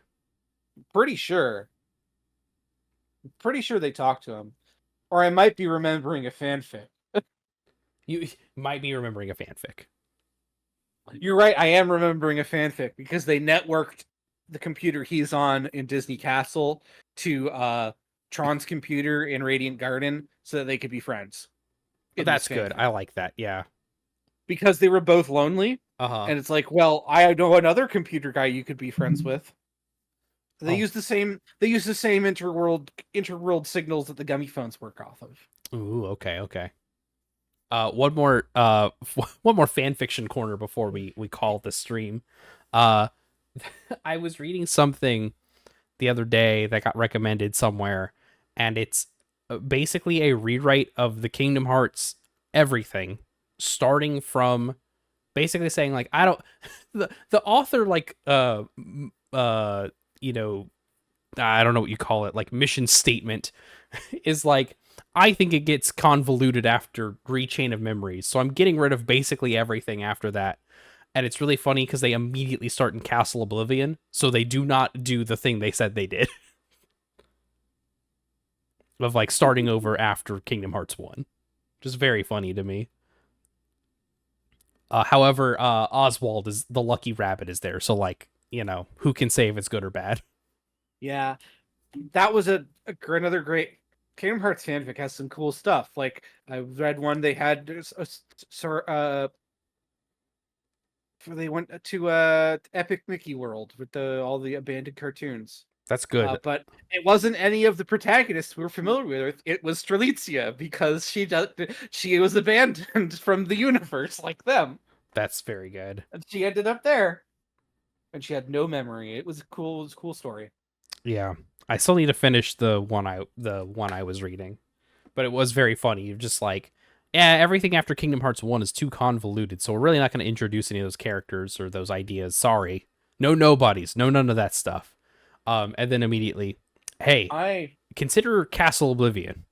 Speaker 2: Pretty sure. Pretty sure they talked to him. Or I might be remembering a fanfic.
Speaker 1: You might be remembering a fanfic.
Speaker 2: You're right, I am remembering a fanfic because they networked the computer he's on in Disney Castle to Tron's computer in Radiant Garden so that they could be friends.
Speaker 1: But that's good. I like that. Yeah.
Speaker 2: Because they were both lonely.
Speaker 1: Uh-huh.
Speaker 2: And it's like, well, I know another computer guy you could be friends with. They use the same interworld signals that the gummy phones work off of.
Speaker 1: Ooh, okay. One more fan fiction corner before we call the stream. I was reading something the other day that got recommended somewhere, and it's basically a rewrite of the Kingdom Hearts everything, starting from basically saying like, I don't the author like you know, I don't know what you call it, like mission statement is like, I think it gets convoluted after Rechain of Memories, so I'm getting rid of basically everything after that. And it's really funny because they immediately start in Castle Oblivion, so they do not do the thing they said they did. Of like starting over after Kingdom Hearts 1. Just very funny to me. However, Oswald is the lucky rabbit is there, so like, you know, who can say if it's good or bad?
Speaker 2: Yeah, that was another great Kingdom Hearts fanfic. Has some cool stuff. Like I read one they had they went to Epic Mickey World with all the abandoned cartoons.
Speaker 1: That's good.
Speaker 2: But it wasn't any of the protagonists we were familiar with. It was Strelitzia because she was abandoned from the universe like them.
Speaker 1: That's very good.
Speaker 2: And she ended up there. And she had no memory. It was a cool story.
Speaker 1: Yeah. I still need to finish the one I was reading. But it was very funny. You're just like, yeah, everything after Kingdom Hearts 1 is too convoluted, so we're really not going to introduce any of those characters or those ideas. Sorry. No nobodies. No none of that stuff. And then immediately, hey, consider Castle Oblivion.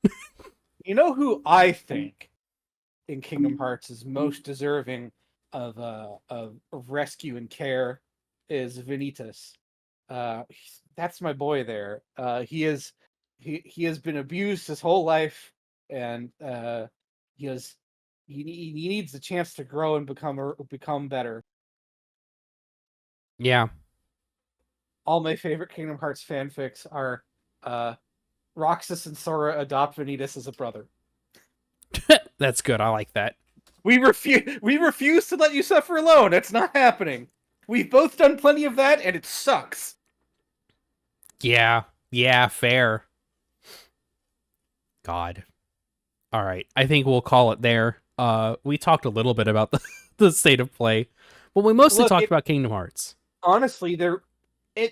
Speaker 2: You know who I think in Kingdom Hearts is most deserving of rescue and care is Vanitas. That's my boy there. He has been abused his whole life, and he needs a chance to grow and become better.
Speaker 1: Yeah.
Speaker 2: All my favorite Kingdom Hearts fanfics are Roxas and Sora adopt Vanitas as a brother.
Speaker 1: That's good. I like that.
Speaker 2: We refuse to let you suffer alone. It's not happening. We've both done plenty of that, and it sucks.
Speaker 1: Yeah, fair. God. All right, I think we'll call it there. We talked a little bit about the state of play, but we mostly talked about Kingdom Hearts.
Speaker 2: Honestly,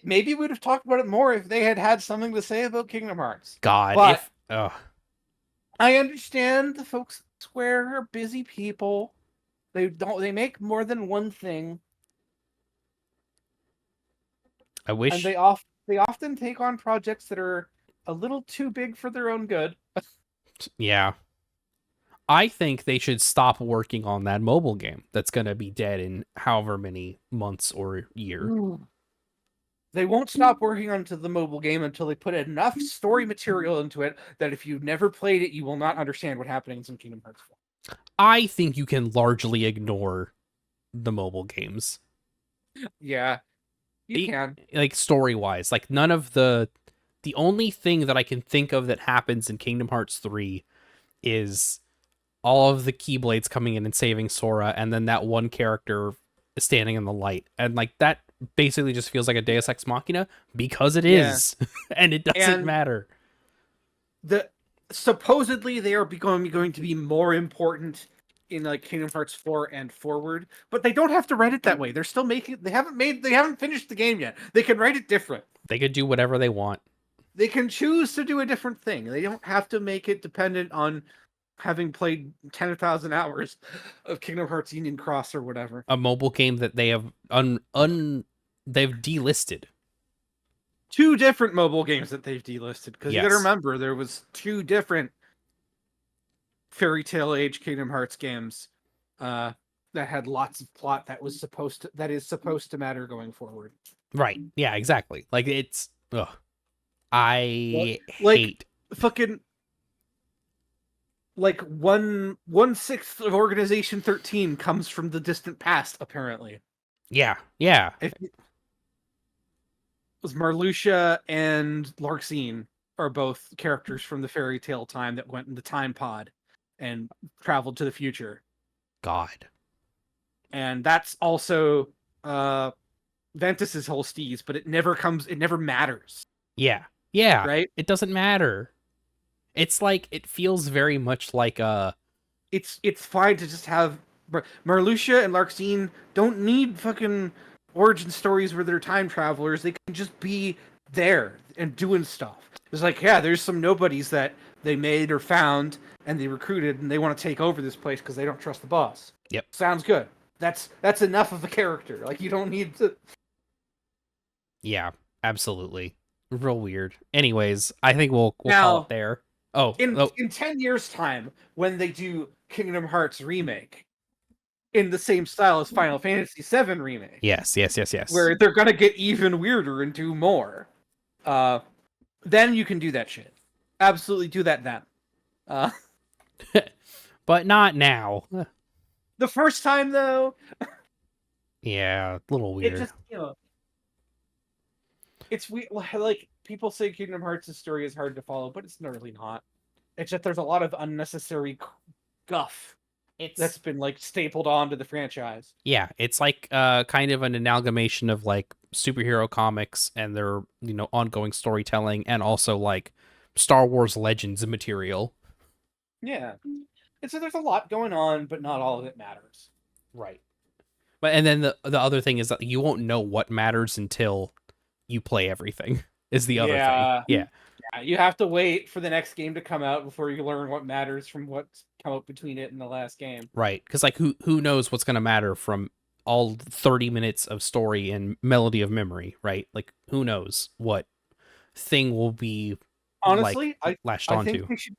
Speaker 2: maybe we'd have talked about it more if they had something to say about Kingdom Hearts.
Speaker 1: God,
Speaker 2: but I understand the folks at Square are busy people. They make more than one thing.
Speaker 1: I wish.
Speaker 2: And they often take on projects that are a little too big for their own good.
Speaker 1: Yeah. I think they should stop working on that mobile game that's going to be dead in however many months or year.
Speaker 2: They won't stop working on the mobile game until they put enough story material into it that if you've never played it, you will not understand what happens in Kingdom Hearts 4.
Speaker 1: I think you can largely ignore the mobile games.
Speaker 2: Yeah, you can.
Speaker 1: Like, story-wise. Like, none of the only thing that I can think of that happens in Kingdom Hearts 3 is all of the Keyblades coming in and saving Sora, and then that one character standing in the light. And, like, that basically just feels like a Deus Ex Machina because it is. And it doesn't matter.
Speaker 2: Supposedly they are going to be more important in like Kingdom Hearts 4 and forward, but they don't have to write it that way. They're still making they haven't finished the game yet. They can write it different.
Speaker 1: They could do whatever they want.
Speaker 2: They can choose to do a different thing. They don't have to make it dependent on having played 10,000 hours of Kingdom Hearts Union Cross or whatever.
Speaker 1: A mobile game that they have they've delisted.
Speaker 2: 2 different mobile games that they've delisted, because you got to
Speaker 1: Yes.
Speaker 2: remember there was 2 different Fairy Tale Age Kingdom Hearts games that had lots of plot that is supposed to matter going forward.
Speaker 1: Right. Yeah, exactly. Like it's I
Speaker 2: Like,
Speaker 1: hate
Speaker 2: fucking like 1/6 of Organization 13 comes from the distant past, apparently.
Speaker 1: Yeah. Yeah.
Speaker 2: It was Marluxia and Larxene are both characters from the fairy tale time that went in the time pod and traveled to the future.
Speaker 1: God.
Speaker 2: And that's also Ventus's whole steez, but it never matters.
Speaker 1: Yeah. Yeah.
Speaker 2: Right?
Speaker 1: It doesn't matter. It's like it feels very much like
Speaker 2: it's fine to just have Marluxia and Larxene don't need fucking origin stories where they're time travelers. They can just be there and doing stuff. It's like, yeah, there's some nobodies that they made or found and they recruited and they want to take over this place because they don't trust the boss.
Speaker 1: Yep.
Speaker 2: Sounds good. That's enough of a character. Like, you don't need to.
Speaker 1: Yeah, absolutely. Real weird. Anyways, I think we'll
Speaker 2: Now,
Speaker 1: call it there. Oh,
Speaker 2: in 10 years' time, when they do Kingdom Hearts remake in the same style as Final Fantasy VII remake,
Speaker 1: yes.
Speaker 2: where they're gonna get even weirder and do more, then you can do that shit. Absolutely do that then.
Speaker 1: But not now.
Speaker 2: The first time, though,
Speaker 1: Yeah, a little weird.
Speaker 2: it just, it's weird. Like, people say Kingdom Hearts' story is hard to follow, but it's really not. It's just there's a lot of unnecessary guff that's been like stapled onto the franchise.
Speaker 1: Yeah, it's like kind of an amalgamation of like superhero comics and their, ongoing storytelling, and also like Star Wars Legends material.
Speaker 2: Yeah. There's a lot going on, but not all of it matters.
Speaker 1: Right. But and then the other thing is that you won't know what matters until you play everything. Is the other thing. Yeah.
Speaker 2: Yeah, you have to wait for the next game to come out before you learn what matters from what's come up between it and the last game.
Speaker 1: Right, because like who knows what's gonna matter from all 30 minutes of story and melody of memory, right? Like who knows what thing will be
Speaker 2: honestly
Speaker 1: latched
Speaker 2: I
Speaker 1: onto.
Speaker 2: think they should,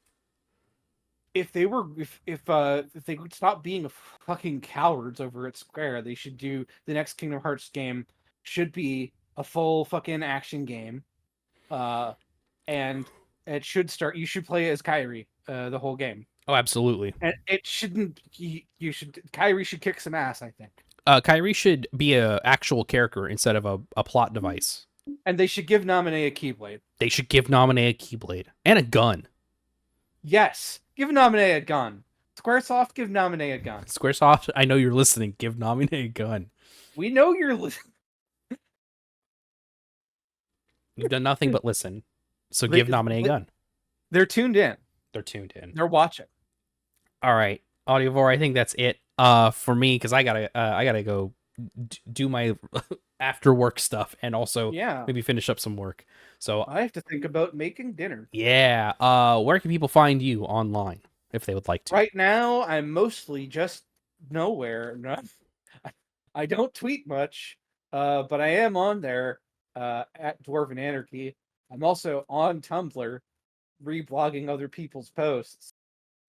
Speaker 2: if they would stop being fucking cowards over at Square, they should do the next Kingdom Hearts game should be a full fucking action game. And it should start. You should play as Kairi the whole game.
Speaker 1: Oh, absolutely.
Speaker 2: And it shouldn't. Kairi should kick some ass, I think.
Speaker 1: Kairi should be a actual character instead of a plot device.
Speaker 2: And they should give Naminé a Keyblade.
Speaker 1: They should give Naminé a Keyblade and a gun.
Speaker 2: Yes, give Naminé a gun. Squaresoft, give Naminé a gun.
Speaker 1: Squaresoft, I know you're listening. Give Naminé a gun.
Speaker 2: We know you're listening.
Speaker 1: You've done nothing but listen. So give Naminé a gun.
Speaker 2: They're tuned in.
Speaker 1: They're tuned in.
Speaker 2: They're watching.
Speaker 1: All right, Audiovore, I think that's it for me, because I gotta go do my after work stuff and also maybe finish up some work. So
Speaker 2: I have to think about making dinner.
Speaker 1: Yeah. Where can people find you online if they would like to?
Speaker 2: Right now, I'm mostly just nowhere. I don't tweet much, but I am on there at Dwarven Anarchy. I'm also on Tumblr, reblogging other people's posts.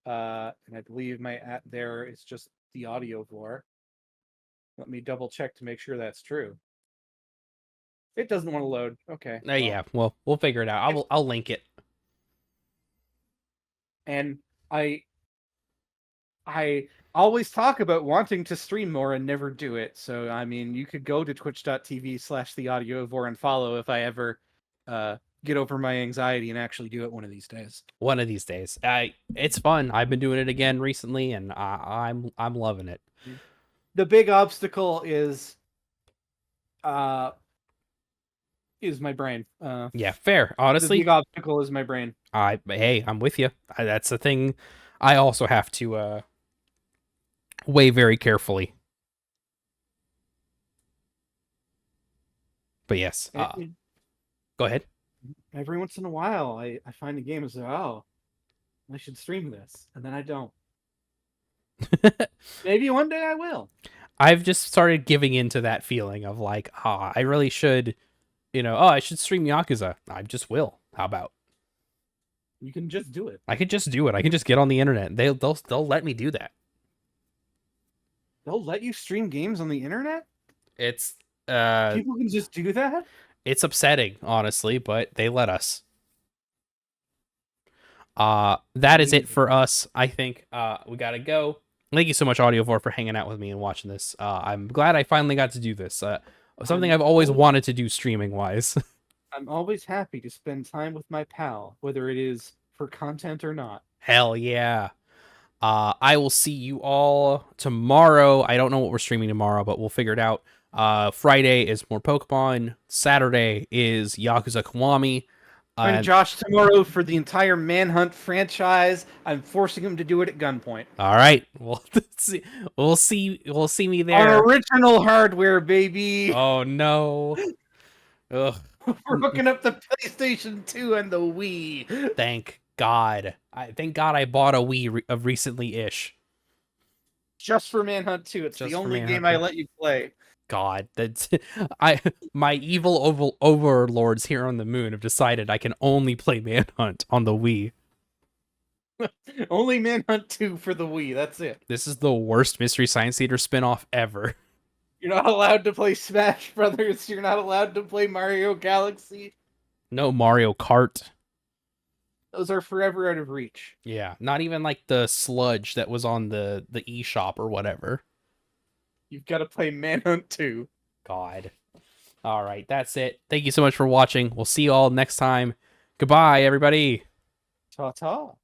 Speaker 2: And I believe my @ there is just the Audiovore. Let me double check to make sure that's true. It doesn't want to load. Okay.
Speaker 1: Yeah, well, we'll figure it out. I'll link it.
Speaker 2: And I always talk about wanting to stream more and never do it. So, I mean, you could go to twitch.tv/theaudiovore and follow if I ever get over my anxiety and actually do it one of these days.
Speaker 1: One of these days. It's fun. I've been doing it again recently, and I'm loving it.
Speaker 2: The big obstacle is my brain.
Speaker 1: Yeah, fair. Honestly,
Speaker 2: the big obstacle is my brain.
Speaker 1: Hey, I'm with you. That's the thing. I also have to weigh very carefully. But yes, go ahead.
Speaker 2: Every once in a while, I find a game and say, "Oh, I should stream this," and then I don't. Maybe one day I will.
Speaker 1: I've just started giving into that feeling of like, I really should you know, oh, I should stream Yakuza. I just will. How about?
Speaker 2: You can just do it.
Speaker 1: I could just do it. I can just get on the internet. They'll let me do that.
Speaker 2: They'll let you stream games on the internet?
Speaker 1: It's
Speaker 2: People can just do that?
Speaker 1: it's upsetting, honestly, but they let us. That is it for us. I think we gotta go. Thank you so much, Audiovore, for hanging out with me and watching this. I'm glad I finally got to do this. Something I've always wanted to do streaming wise.
Speaker 2: I'm always happy to spend time with my pal, whether it is for content or not.
Speaker 1: Hell yeah. I will see you all tomorrow. I don't know what we're streaming tomorrow, but we'll figure it out. Friday is more Pokemon. Saturday is Yakuza Kiwami.
Speaker 2: And Josh tomorrow for the entire Manhunt franchise. I'm forcing him to do it at gunpoint.
Speaker 1: All right. Well, we'll see me there.
Speaker 2: On original hardware, baby.
Speaker 1: Oh no. Ugh.
Speaker 2: We're hooking up the PlayStation 2 and the Wii.
Speaker 1: Thank God. Thank God I bought a Wii recently-ish.
Speaker 2: Just for Manhunt 2. It's
Speaker 1: Just
Speaker 2: the
Speaker 1: for
Speaker 2: only
Speaker 1: Manhunt
Speaker 2: game I
Speaker 1: 2.
Speaker 2: let you play.
Speaker 1: God, that's my evil overlords here on the moon have decided I can only play Manhunt on the Wii.
Speaker 2: Only Manhunt 2 for the Wii. That's it.
Speaker 1: This is the worst Mystery Science Theater spinoff ever.
Speaker 2: You're not allowed to play Smash Brothers. You're not allowed to play Mario Galaxy.
Speaker 1: No Mario Kart.
Speaker 2: Those are forever out of reach.
Speaker 1: Yeah, not even like the sludge that was on the eShop or whatever.
Speaker 2: You've got to play Manhunt 2.
Speaker 1: God. All right, that's it. Thank you so much for watching. We'll see you all next time. Goodbye, everybody.
Speaker 2: Ta-ta.